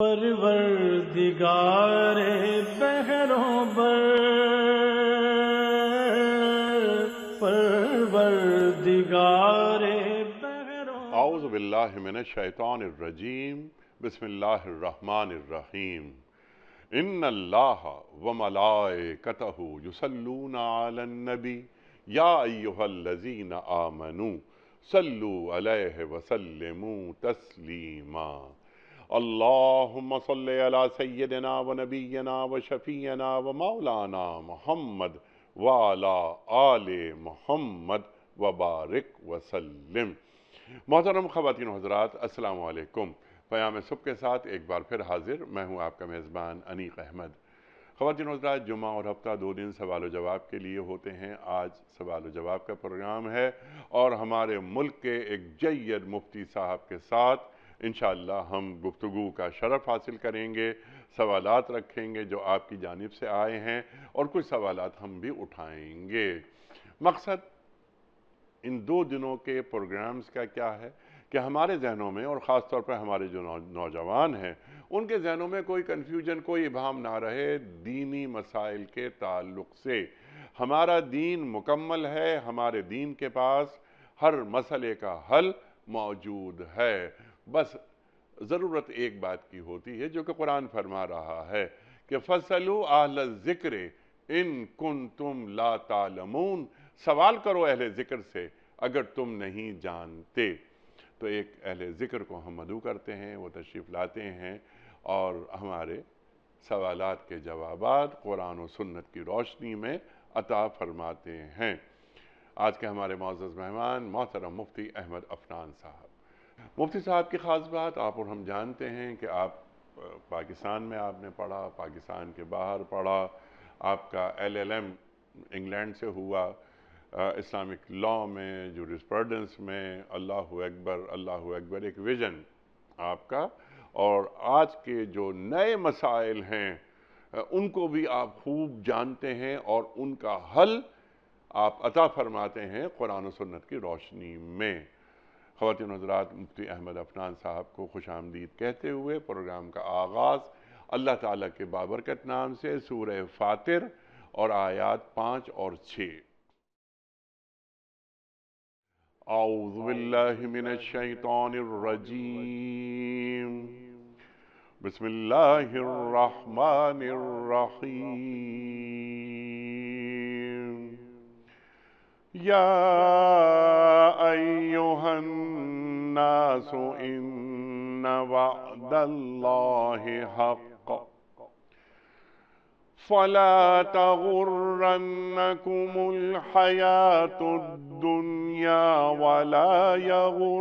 پروردگار بحروں بر، پروردگار بحروں بر۔ اعوذ باللہ من الشیطان الرجیم، بسم اللہ الرحمن الرحیم۔ ان اللہ وملائکتہ یصلون علی النبی یا ایہا الذین آمنوا صلوا علیہ وسلموا تسلیما۔ اللہم صل علی سیدنا و نبینا و شفیعنا و مولانا محمد وعلی آل محمد وبارک وسلم۔ محترم خواتین و حضرات، السلام علیکم۔ پیام صبح کے ساتھ ایک بار پھر حاضر میں ہوں آپ کا میزبان انیق احمد۔ خواتین و حضرات، جمعہ اور ہفتہ 2 دن سوال و جواب کے لیے ہوتے ہیں۔ آج سوال و جواب کا پروگرام ہے اور ہمارے ملک کے ایک جید مفتی صاحب کے ساتھ انشاءاللہ ہم گفتگو کا شرف حاصل کریں گے، سوالات رکھیں گے جو آپ کی جانب سے آئے ہیں اور کچھ سوالات ہم بھی اٹھائیں گے۔ مقصد ان 2 دنوں کے پروگرامز کا کیا ہے کہ ہمارے ذہنوں میں اور خاص طور پر ہمارے جو نوجوان ہیں ان کے ذہنوں میں کوئی کنفیوژن، کوئی ابہام نہ رہے دینی مسائل کے تعلق سے۔ ہمارا دین مکمل ہے، ہمارے دین کے پاس ہر مسئلے کا حل موجود ہے، بس ضرورت ایک بات کی ہوتی ہے جو کہ قرآن فرما رہا ہے کہ فَاسْأَلُوا أَهْلَ الذِّكْرِ إِن كُنتُمْ لَا تَعْلَمُونَ، سوال کرو اہل ذکر سے اگر تم نہیں جانتے۔ تو ایک اہل ذکر کو ہم مدعو کرتے ہیں، وہ تشریف لاتے ہیں اور ہمارے سوالات کے جوابات قرآن و سنت کی روشنی میں عطا فرماتے ہیں۔ آج کے ہمارے معزز مہمان محترم مفتی احمد عفنان صاحب۔ مفتی صاحب کی خاص بات، آپ اور ہم جانتے ہیں کہ آپ پاکستان میں آپ نے پڑھا، پاکستان کے باہر پڑھا، آپ کا LLM انگلینڈ سے ہوا، اسلامک لاء میں، جورسپروڈنس میں، اللہ اکبر ایک ویژن آپ کا، اور آج کے جو نئے مسائل ہیں ان کو بھی آپ خوب جانتے ہیں اور ان کا حل آپ عطا فرماتے ہیں قرآن و سنت کی روشنی میں۔ خواتین و حضرات، مفتی احمد عفنان صاحب کو خوش آمدید کہتے ہوئے پروگرام کا آغاز اللہ تعالیٰ کے بابرکت نام سے سورہ فاطر اور آیات 5 اور 6۔ اعوذ باللہ من الشیطان الرجیم، بسم اللہ الرحمن الرحیم۔ یا ایہا الناس ان وعد اللہ حق فلا تغرنکم الحیاة الدنیا ولا یغرنکم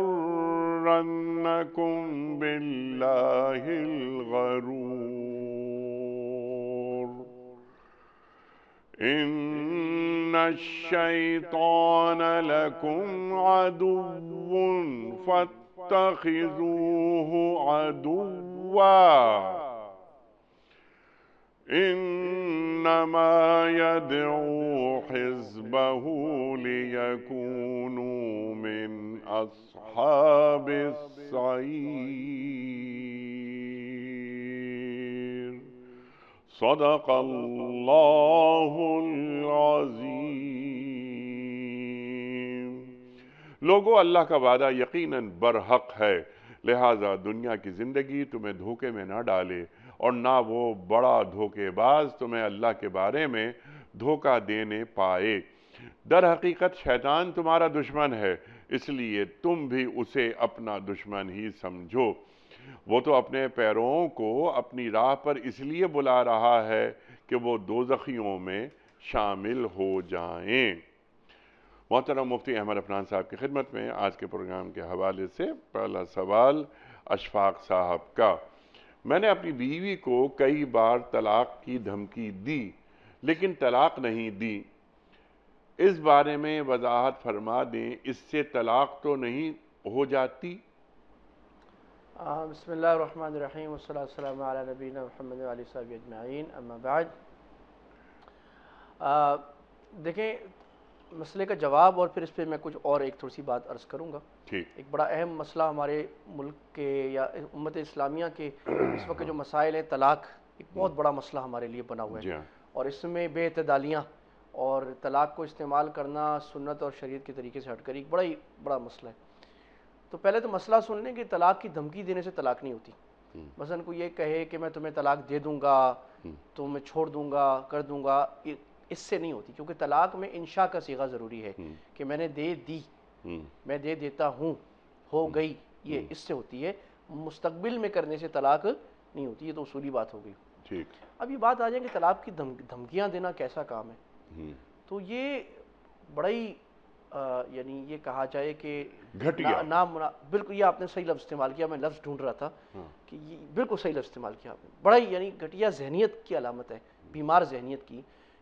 باللہ الغرور، ان الشیطان لکم عدو فاتخذوه عدوا، انما يدعو حزبه ليكونوا من اصحاب السعير۔ صدق اللہ العظیم۔ لوگو، اللہ کا وعدہ یقیناً برحق ہے، لہٰذا دنیا کی زندگی تمہیں دھوکے میں نہ ڈالے اور نہ وہ بڑا دھوکے باز تمہیں اللہ کے بارے میں دھوکہ دینے پائے۔ در حقیقت شیطان تمہارا دشمن ہے، اس لیے تم بھی اسے اپنا دشمن ہی سمجھو۔ وہ تو اپنے پیروں کو اپنی راہ پر اس لیے بلا رہا ہے کہ وہ دوزخیوں میں شامل ہو جائیں۔ محترم مفتی احمد عفنان صاحب کی خدمت میں آج کے پروگرام کے حوالے سے پہلا سوال اشفاق صاحب کا۔ میں نے اپنی بیوی کو کئی بار طلاق کی دھمکی دی لیکن طلاق نہیں دی، اس بارے میں وضاحت فرما دیں، اس سے طلاق تو نہیں ہو جاتی؟ بسم اللہ الرحمن الرحیم، والصلاة والسلام علی نبینا محمد وعلی صحبہ اجمعین، اما بعد۔ دیکھیں، مسئلے کا جواب اور پھر اس پہ میں کچھ اور ایک تھوڑی سی بات عرض کروں گا. ٹھیک. ایک بڑا اہم مسئلہ ہمارے ملک کے یا امت اسلامیہ کے اس وقت جو مسائل ہیں، طلاق ایک بہت بڑا مسئلہ ہمارے لیے بنا ہوا جی ہے. ہاں. اور اس میں بے اعتدالیاں اور طلاق کو استعمال کرنا سنت اور شریعت کے طریقے سے ہٹ کر ایک بڑا ہی بڑا مسئلہ ہے. تو پہلے تو مسئلہ سن لیں کہ طلاق کی دھمکی دینے سے طلاق نہیں ہوتی. مثلا کوئی یہ کہے کہ میں تمہیں طلاق دے دوں گا، تو میں چھوڑ دوں گا، کر دوں گا، اس سے نہیں ہوتی. کیونکہ طلاق میں انشاء کا صیغہ ضروری ہے کہ میں نے دے دی، میں دے دیتا ہوں، ہو گئی، یہ اس سے ہوتی ہے. مستقبل میں کرنے سے طلاق نہیں ہوتی. یہ تو اصولی بات ہو گئی. ٹھیک. اب یہ بات آ جائیں کہ طلاق کی دھمکیاں دینا کیسا کام ہے. تو یہ بڑا ہی یعنی یہ کہا جائے کہ گھٹیا. بالکل یہ آپ نے صحیح لفظ استعمال کیا. میں لفظ ڈھونڈ رہا تھا کہ یہ بالکل صحیح لفظ استعمال کیا آپ نے. بڑا ہی یعنی گھٹیا ذہنیت کی علامت ہے، بیمار ذہنیت کی،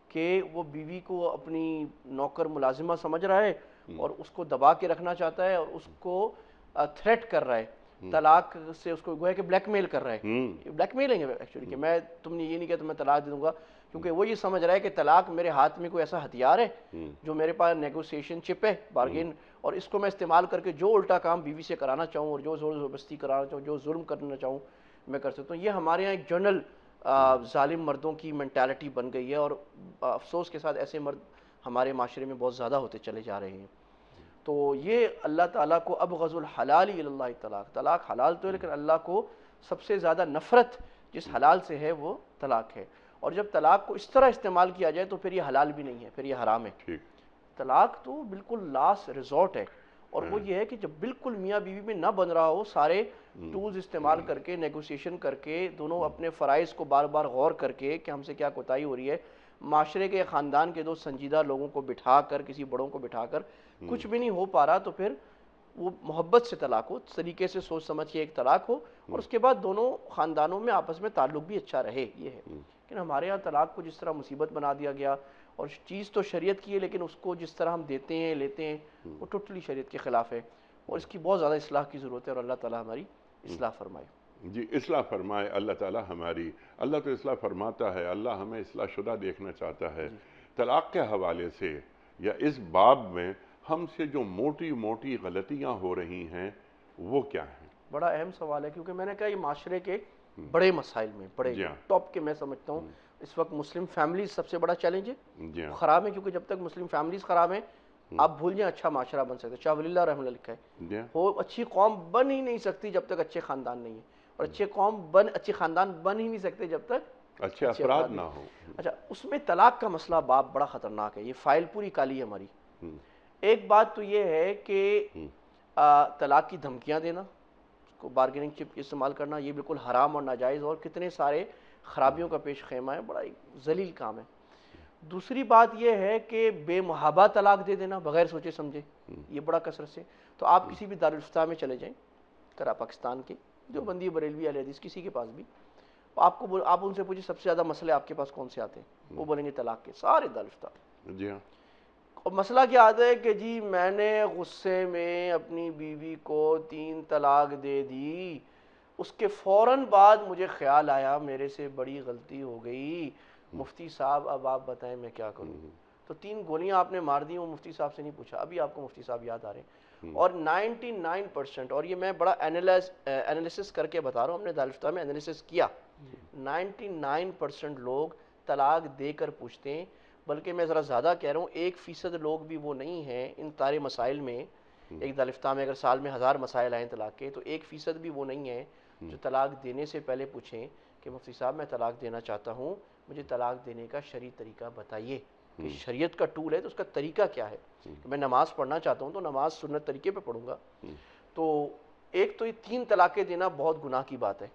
کہ وہ بیوی کو اپنی نوکر ملازمہ سمجھ رہا ہے اور اس کو دبا کے رکھنا چاہتا ہے اور اس کو تھریٹ کر رہا ہے طلاق سے. اس کو گویا کہ بلیک میل کر رہا ہے. بلیک میلنگ ہے ایکچولی کہ میں تم نے یہ نہیں کہا تو میں طلاق دے دوں گا. کیونکہ وہ یہ سمجھ رہا ہے کہ طلاق میرے ہاتھ میں کوئی ایسا ہتھیار ہے جو میرے پاس نیگوسیشن چپ ہے، بارگین، اور اس کو میں استعمال کر کے جو الٹا کام بیوی سے کرانا چاہوں اور جو زور زبردستی کرانا چاہوں، جو ظلم کرنا چاہوں میں کر سکتا ہوں. یہ ہمارے یہاں ایک جنرل ظالم مردوں کی مینٹالٹی بن گئی ہے. اور افسوس کے ساتھ ایسے مرد ہمارے معاشرے میں بہت زیادہ ہوتے چلے جا رہے ہیں. تو یہ اللہ تعالیٰ کو ابغض الحلال الی اللہ طلاق. طلاق حلال تو ہے لیکن اللہ کو سب سے زیادہ نفرت جس حلال سے ہے وہ طلاق ہے. اور جب طلاق کو اس طرح استعمال کیا جائے تو پھر یہ حلال بھی نہیں ہے، پھر یہ حرام ہے. طلاق تو بالکل لاسٹ ریزورٹ ہے. اور وہ یہ ہے کہ جب بالکل میاں بیوی میں نہ بن رہا ہو، سارے ٹولز استعمال کر کے، نیگوسیشن کر کے، دونوں اپنے فرائض کو بار بار غور کر کے کہ ہم سے کیا کوتاہی ہو رہی ہے، معاشرے کے خاندان کے دو سنجیدہ لوگوں کو بٹھا کر، کسی بڑوں کو بٹھا کر کچھ بھی نہیں ہو پا رہا، تو پھر وہ محبت سے طلاق ہو، طریقے سے سوچ سمجھ کے ایک طلاق ہو، اور اس کے بعد دونوں خاندانوں میں آپس میں تعلق بھی اچھا رہے. یہ ہے. لیکن ہمارے ہاں طلاق کو جس طرح مصیبت بنا دیا گیا، اور چیز تو شریعت کی ہے لیکن اس کو جس طرح ہم دیتے ہیں لیتے ہیں وہ ٹوٹلی شریعت کے خلاف ہے. اور اس کی بہت زیادہ اصلاح کی ضرورت ہے. اور اللہ تعالیٰ ہماری اصلاح فرمائے. جی اصلاح فرمائے اللہ تعالیٰ ہماری. اللہ تو اصلاح فرماتا ہے. اللہ ہمیں اصلاح شدہ دیکھنا چاہتا ہے. طلاق کے حوالے سے یا اس باب میں ہم سے جو موٹی موٹی غلطیاں ہو رہی ہیں وہ کیا ہیں؟ بڑا اہم سوال ہے، کیونکہ میں نے کہا یہ معاشرے کے بڑے مسائل میں بڑے ٹاپ کے میں سمجھتا ہوں اس وقت مسلم فیملیز سب سے بڑا چیلنج ہے. خراب ہے کیونکہ جب تک مسلم فیملیز خراب ہیں آپ بھول جائیں اچھا معاشرہ بن سکتا ہے. شاہ ولی اللہ رحمہ اللہ لکھا ہے وہ اچھی قوم بن ہی نہیں سکتی جب تک اچھے خاندان نہیں ہے، اور اچھے خاندان بن ہی نہیں سکتے جب تک اچھے افراد نہ ہو. اچھا اس میں طلاق کا مسئلہ باپ بڑا خطرناک ہے. یہ فائل پوری کالی ہے ہماری. ایک بات تو یہ ہے کہ طلاق کی دھمکیاں دینا، اس کو بارگیننگ چپ استعمال کرنا، یہ بالکل حرام اور ناجائز اور کتنے سارے خرابیوں کا پیش خیمہ ہے. بڑا ایک ذلیل کام ہے. دوسری بات یہ ہے کہ بے محابہ طلاق دے دینا بغیر سوچے سمجھے، یہ بڑا کثرت سے. تو آپ کسی بھی دارالفتہ میں چلے جائیں کرا پاکستان کے، دیوبندی بریلوی اہل حدیث کسی کے پاس بھی، آپ ان سے پوچھیں سب سے زیادہ مسئلے آپ کے پاس کون سے آتے ہیں، وہ بولیں گے طلاق کے سارے دارالفتہ. جی ہاں. اور مسئلہ کیا آتا ہے کہ جی میں نے غصے میں اپنی بیوی کو 3 طلاق دے دی، اس کے فوراً بعد مجھے خیال آیا میرے سے بڑی غلطی ہو گئی، مفتی صاحب اب آپ بتائیں میں کیا کروں. تو 3 گولیاں آپ نے مار دی، وہ مفتی صاحب سے نہیں پوچھا، ابھی آپ کو مفتی صاحب یاد آ رہے ہیں. اور 99%، اور یہ میں بڑا انالیسس کر کے بتا رہا ہوں، ہم نے دارالفتہ میں انالیسس کیا، 99% لوگ طلاق دے کر پوچھتے ہیں. بلکہ میں ذرا زیادہ کہہ رہا ہوں 1% لوگ بھی وہ نہیں ہیں ان سارے مسائل میں. ایک دارالفتہ میں اگر سال میں 1000 مسائل آئیں طلاق کے تو 1% بھی وہ نہیں ہیں جو طلاق دینے سے پہلے پوچھیں کہ مفتی صاحب میں طلاق دینا چاہتا ہوں، مجھے طلاق دینے کا شرعی طریقہ بتائیے کہ شریعت کا ٹول ہے تو اس کا طریقہ کیا ہے. کہ میں نماز پڑھنا چاہتا ہوں تو نماز سنت طریقے پہ پڑھوں گا. تو ایک تو یہ 3 طلاقیں دینا بہت گناہ کی بات ہے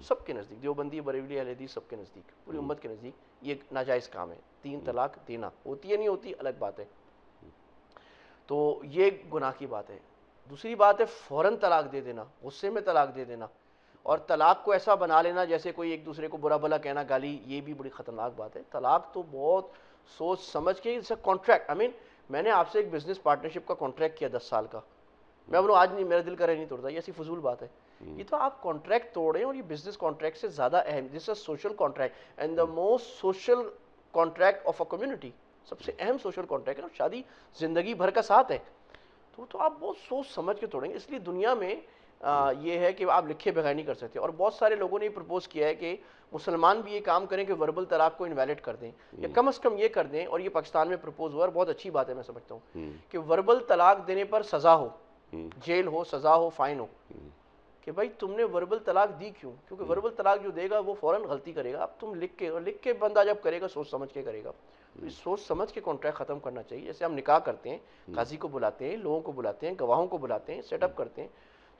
سب کے نزدیک، دیوبندی بریلوی اہل حدیث سب کے نزدیک، پوری امت کے نزدیک یہ ناجائز کام ہے. 3 طلاق دینا، ہوتی ہے نہیں ہوتی الگ بات ہے، تو یہ گناہ کی بات ہے. دوسری بات ہے فوراً طلاق دے دینا، غصے میں طلاق دے دینا، اور طلاق کو ایسا بنا لینا جیسے کوئی ایک دوسرے کو برا بھلا کہنا، گالی، یہ بھی بڑی خطرناک بات ہے. طلاق تو بہت سوچ سمجھ کے کانٹریکٹ، میں نے آپ سے ایک بزنس پارٹنرشپ کا کانٹریکٹ کیا 10 سال کا، میں بولوں آج نہیں، میرا دل کرے نہیں توڑتا، یہ ایسی فضول بات ہے. یہ تو آپ کانٹریکٹ توڑ رہے ہیں، اور یہ بزنس کانٹریکٹ سے زیادہ اہم، this is social contract and the most social contract of a community. سب سے اہم سوشل کانٹریکٹ ہے، اور شادی زندگی بھر کا ساتھ ہے، تو آپ بہت سوچ سمجھ کے توڑیں گے. اس لیے دنیا میں یہ ہے کہ آپ لکھے بغیر نہیں کر سکتے. اور بہت سارے لوگوں نے یہ پرپوز کیا ہے کہ مسلمان بھی یہ کام کریں کہ وربل طلاق کو انویلڈ کر دیں، یا کم از کم یہ کر دیں. اور یہ پاکستان میں پرپوز ہوا، اور بہت اچھی بات ہے میں سمجھتا ہوں، کہ وربل طلاق دینے پر سزا ہو، جیل ہو، سزا ہو، فائن ہو. کہ بھائی تم نے وربل طلاق دی کیوں؟ کیونکہ وربل طلاق جو دے گا وہ فوراً غلطی کرے گا. اب تم لکھ کے بندہ جب کرے گا سوچ سمجھ کے کرے گا. تو اس سوچ سمجھ کے کانٹریکٹ ختم کرنا چاہیے. جیسے ہم نکاح کرتے ہیں، قاضی کو بلاتے ہیں، لوگوں کو بلاتے ہیں، گواہوں کو بلاتے ہیں، سیٹ اپ کرتے ہیں،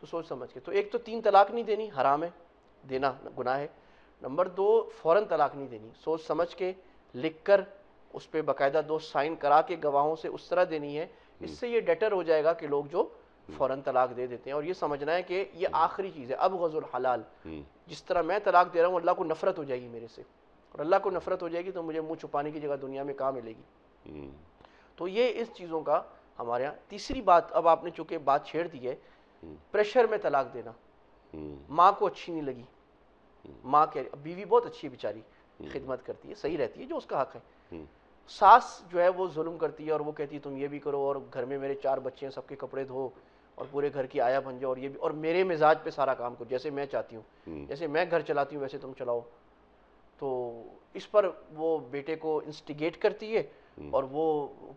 تو سوچ سمجھ کے. تو ایک تو 3 طلاق نہیں دینی، حرام ہے، دینا گناہ ہے. نمبر 2 فوراً طلاق نہیں دینی، سوچ سمجھ کے لکھ کر اس پہ باقاعدہ 2 سائن کرا کے گواہوں سے اس طرح دینی ہے. اس سے یہ ڈیٹر ہو جائے گا کہ لوگ جو فوراً طلاق دے دیتے ہیں. اور یہ سمجھنا ہے کہ یہ آخری چیز ہے، ابغض الحلال. جس طرح میں طلاق دے رہا ہوں اللہ کو نفرت ہو جائے گی میرے سے، اور اللہ کو نفرت ہو جائے گی تو مجھے منہ چھپانے کی جگہ دنیا میں کہاں ملے گی. تو یہ اس چیزوں کا ہمارے یہاں. تیسری بات، اب آپ نے چونکہ بات چھیڑ دی ہے، پریشر میں طلاق دینا. ماں کو اچھی نہیں لگی، ماں کہ بیوی بہت اچھی ہے بیچاری، خدمت کرتی ہے، صحیح رہتی ہے، جو اس کا حق ہے. ساس جو ہے وہ ظلم کرتی ہے، اور وہ کہتی ہے تم یہ بھی کرو، اور گھر میں میرے 4 بچے ہیں، سب کے کپڑے دھو، اور پورے گھر کی آیا بن جاؤ، اور یہ بھی، اور میرے مزاج پہ سارا کام کرو، جیسے میں چاہتی ہوں، جیسے میں گھر چلاتی ہوں ویسے تم چلاؤ. تو اس پر وہ بیٹے کو انسٹیگیٹ کرتی ہے، اور وہ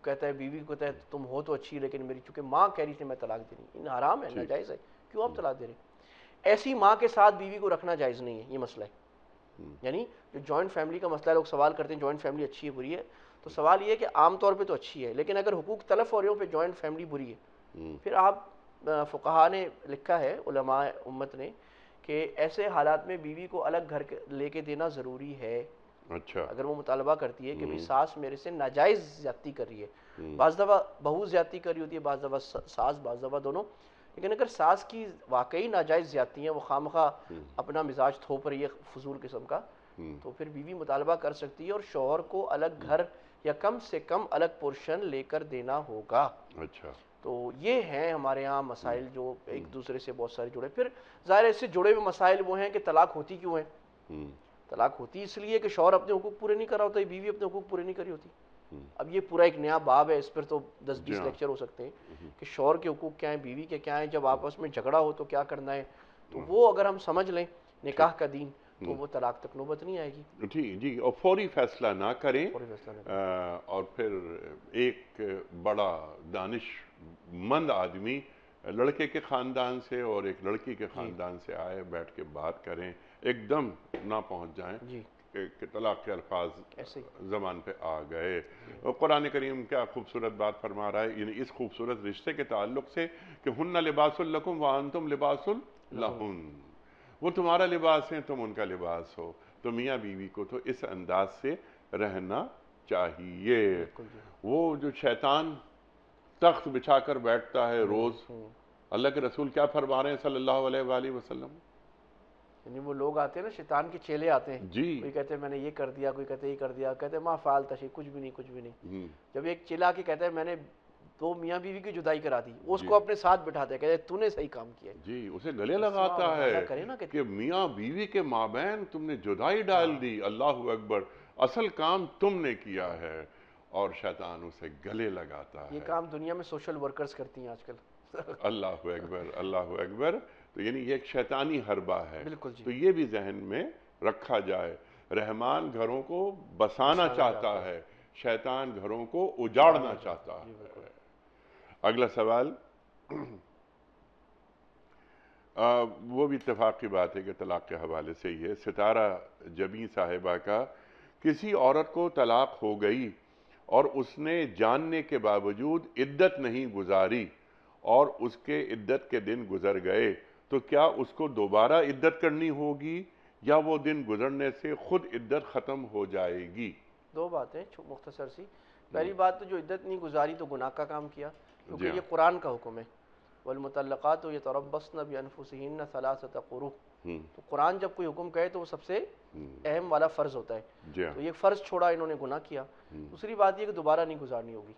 کہتا ہے، بیوی کو کہتا ہے تم ہو تو اچھی، لیکن میری چونکہ ماں کہہ رہی تھی میں طلاق دے رہی. حرام ہے، ناجائز ہے، کیوں آپ طلاق دے رہے ہیں؟ ایسی ماں کے ساتھ بیوی کو رکھنا جائز نہیں ہے، یہ مسئلہ ہے. یعنی جو جوائنٹ فیملی کا مسئلہ ہے، لوگ سوال کرتے ہیں جوائنٹ فیملی اچھی ہے بری ہے، تو سوال یہ ہے کہ عام طور پہ تو اچھی ہے، لیکن اگر حقوق تلف ہو رہے ہوں پہ جوائنٹ فیملی بری ہے. پھر آپ فقہا نے لکھا ہے، علماء امت نے، کہ ایسے حالات میں بیوی کو الگ گھر لے کے دینا ضروری ہے. اچھا. اگر وہ مطالبہ کرتی ہے کہ بھئی ساس میرے سے ناجائز زیادتی کر رہی ہے، بعض دفعہ بہو زیادتی کر رہی ہوتی ہے، بعض دفعہ ساس، بعض دفعہ دونوں، لیکن اگر ساس کی واقعی ناجائز زیادتی ہیں، وہ خواہ اپنا مزاج تھوپ رہی ہے فضول قسم کا، تو پھر بیوی مطالبہ کر سکتی ہے، اور شوہر کو الگ گھر یا کم سے کم الگ پورشن لے کر دینا ہوگا. اچھا. تو یہ ہیں ہمارے ہاں مسائل جو ایک دوسرے سے بہت سارے جڑے. پھر ظاہر ہے اس سے جڑے ہوئے مسائل وہ ہیں کہ طلاق ہوتی کیوں ہے. طلاق ہوتی اس لیے کہ شوہر اپنے حقوق پورے نہیں کر رہا ہوتا، بیوی اپنے حقوق پورے نہیں کری ہوتی. اب یہ پورا ایک نیا باب ہے، اس پر تو 10-20 لیکچر ہو سکتے ہیں کہ شوہر کے حقوق کیا ہیں، بیوی کے کیا ہیں، جب آپس میں جھگڑا ہو تو کیا کرنا ہے. تو وہ اگر ہم سمجھ لیں نکاح کا دین، تو وہ طلاق تک نوبت نہیں آئے گی. جی، اور فوری فیصلہ نہ کریں، فوری فیصلہ نہ کریں. اور پھر ایک بڑا دانش مند آدمی لڑکے کے خاندان سے اور ایک لڑکی کے خاندان سے آئے، بیٹھ کے بات کریں، ایک دم نہ پہنچ جائیں جی کہ طلاق کے الفاظ ایسے ہی. زبان پہ آ گئے. اور قرآن کریم کیا خوبصورت بات فرما رہا ہے، یعنی اس خوبصورت رشتے کے تعلق سے کہ ہن لباس لکم وانتم لباس لہن، وہ تمہارا لباس ہیں، تم ان کا لباس ہو. تو میاں بیوی کو تو اس انداز سے رہنا چاہیے. وہ جو شیطان تخت بچھا کر بیٹھتا ہے روز، اللہ کے رسول کیا فرما رہے ہیں صلی اللہ علیہ وآلہ وسلم؟ یعنی وہ لوگ آتے ہیں نا، شیطان کے چیلے آتے ہیں، جی. کوئی کہتے ہیں میں نے یہ کر دیا، کوئی کہتے ہیں یہ کر دیا، کہتے ہیں ما فعلت شیء، کچھ بھی نہیں، کچھ بھی نہیں. جب ایک چیلا آ کے کہتا ہے میں نے 2 میاں بیوی کی جدائی کرا دی، وہ اس کو اپنے ساتھ بٹھاتا ہے، کہتا ہے تو نے صحیح کام کیا ہے. جی، اسے گلے لگاتا ہے کہ میاں بیوی کے مابین تم نے جدائی ڈال دی، اللہ اکبر، اصل کام تم نے کیا ہے. اور شیطان اسے گلے لگاتا ہے. یہ کام دنیا میں سوشل ورکرز کرتی ہیں آج کل. اللہ اکبر، اللہ اکبر. تو یعنی یہ ایک شیطانی حربہ ہے. بالکل جی. تو یہ بھی ذہن میں رکھا جائے. رحمان گھروں کو بسانا چاہتا ہے، شیطان گھروں کو اجاڑنا چاہتا ہے. اگلا سوال، وہ بھی اتفاق کی بات ہے کہ طلاق کے حوالے سے ہی ہے. ستارہ جبیں صاحبہ کا، کسی عورت کو طلاق ہو گئی اور اس نے جاننے کے باوجود عدت نہیں گزاری اور اس کے عدت کے دن گزر گئے، تو کیا اس کو دوبارہ عدت کرنی ہوگی یا وہ دن گزرنے سے خود عدت ختم ہو جائے گی؟ 2 باتیں مختصر سی. پہلی بات تو جو عدت نہیں گزاری تو گناہ کا کام کیا، کیونکہ جی یہ قرآن کا حکم ہے، والمطلقات یتربصن بانفسہن ثلاثۃ قروء. تو قرآن جب کوئی حکم کہے تو وہ سب سے اہم والا فرض ہوتا ہے. تو یہ فرض چھوڑا، انہوں نے گناہ کیا. دوسری بات یہ کہ دوبارہ نہیں گزارنی ہوگی.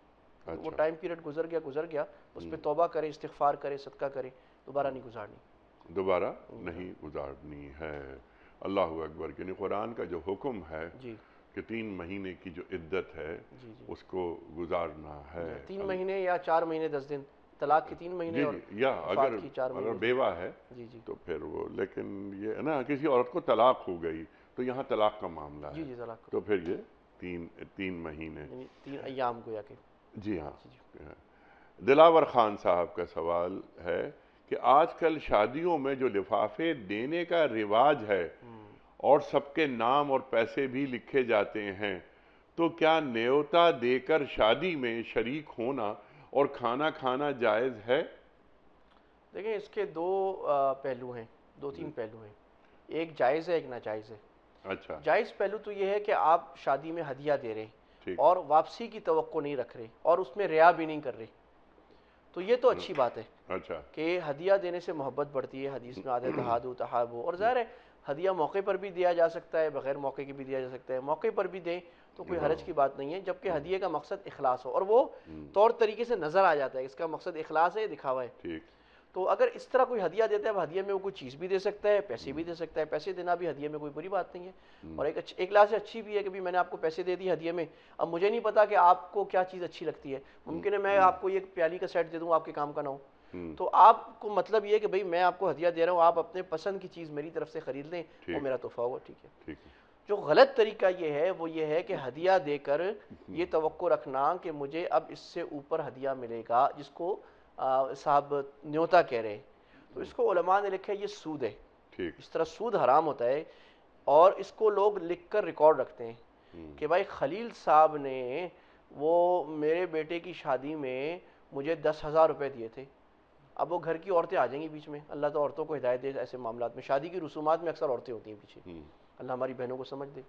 وہ ٹائم پیریڈ گزر گیا، اس پہ توبہ کرے، استغفار کرے، صدقہ کرے، دوبارہ نہیں گزارنی. دوبارہ نہیں گزارنی ہے. اللہ اکبر. یعنی قرآن کا جو حکم ہے جی کہ 3 مہینے کی جو عدت ہے اس کو گزارنا ہے. 3 مہینے یا 4 مہینے 10 دن، طلاق کی 3 مہینے اور یا وفات کی 4 اگر مہینے. بیوہ ہے جی جی تو پھر وہ، لیکن یہ ہے نا کسی عورت کو طلاق ہو گئی تو یہاں طلاق کا معاملہ ہے. جی طلاق تو پھر یہ 3 مہینے. یعنی 3 ایام گویا کہ. جی ہاں. دلاور خان صاحب کا سوال ہے کہ آج کل شادیوں میں جو لفافے دینے کا رواج ہے اور سب کے نام اور پیسے بھی لکھے جاتے ہیں، تو کیا نیوتا دے کر شادی میں شریک ہونا اور کھانا کھانا جائز ہے؟ دیکھیں اس کے 2 پہلو ہیں، 2-3 پہلو ہیں. ایک جائز ہے، ایک ناجائز ہے. اچھا. جائز پہلو تو یہ ہے کہ آپ شادی میں ہدیہ دے رہے ہیں اور واپسی کی توقع نہیں رکھ رہے اور اس میں ریا بھی نہیں کر رہے، تو یہ تو اچھی بات ہے. اچھا. کہ ہدیہ دینے سے محبت بڑھتی ہے. حدیث میں آتا ہے تہادو تحابو، اور ظاہر ہے ہدیہ موقع پر بھی دیا جا سکتا ہے، بغیر موقع کے بھی دیا جا سکتا ہے. موقع پر بھی دیں تو کوئی حرج کی بات نہیں ہے، جبکہ ہدیے کا مقصد اخلاص ہو اور وہ طور طریقے سے نظر آ جاتا ہے اس کا مقصد اخلاص ہے، دکھاوا ہے. ٹھیک. تو اگر اس طرح کوئی ہدیہ دیتا ہے، ہدیے میں وہ کوئی چیز بھی دے سکتا ہے، پیسے بھی دے سکتا ہے. پیسے دینا بھی ہدیے میں کوئی بری بات نہیں ہے، اور ایک لحاظ سے اچھی بھی ہے کہ بھی میں نے آپ کو پیسے دے دی ہدیے میں. اب مجھے نہیں پتا کہ آپ کو کیا چیز اچھی لگتی ہے، ممکن ہے میں آپ کو ایک پیالی کا سیٹ دے دوں آپ کے کام کا نہ ہو. تو آپ کو مطلب یہ ہے کہ بھئی میں آپ کو ہدیہ دے رہا ہوں، آپ اپنے پسند کی چیز میری طرف سے خرید لیں، وہ میرا تحفہ ہوگا. ٹھیک ہے. جو غلط طریقہ یہ ہے وہ یہ ہے کہ ہدیہ دے کر یہ توقع رکھنا کہ مجھے اب اس سے اوپر ہدیہ ملے گا، جس کو صاحب نیوتا کہہ رہے ہیں. تو اس کو علماء نے لکھا ہے یہ سود ہے. اس طرح سود حرام ہوتا ہے، اور اس کو لوگ لکھ کر ریکارڈ رکھتے ہیں کہ بھائی خلیل صاحب نے وہ میرے بیٹے کی شادی میں مجھے 10,000 روپے دیے تھے. اب وہ گھر کی عورتیں آ جائیں گی بیچ میں. اللہ تو عورتوں کو ہدایت دے ایسے معاملات میں. شادی کی رسومات میں اکثر عورتیں ہوتی ہیں پیچھے. اللہ ہماری بہنوں کو سمجھ دے.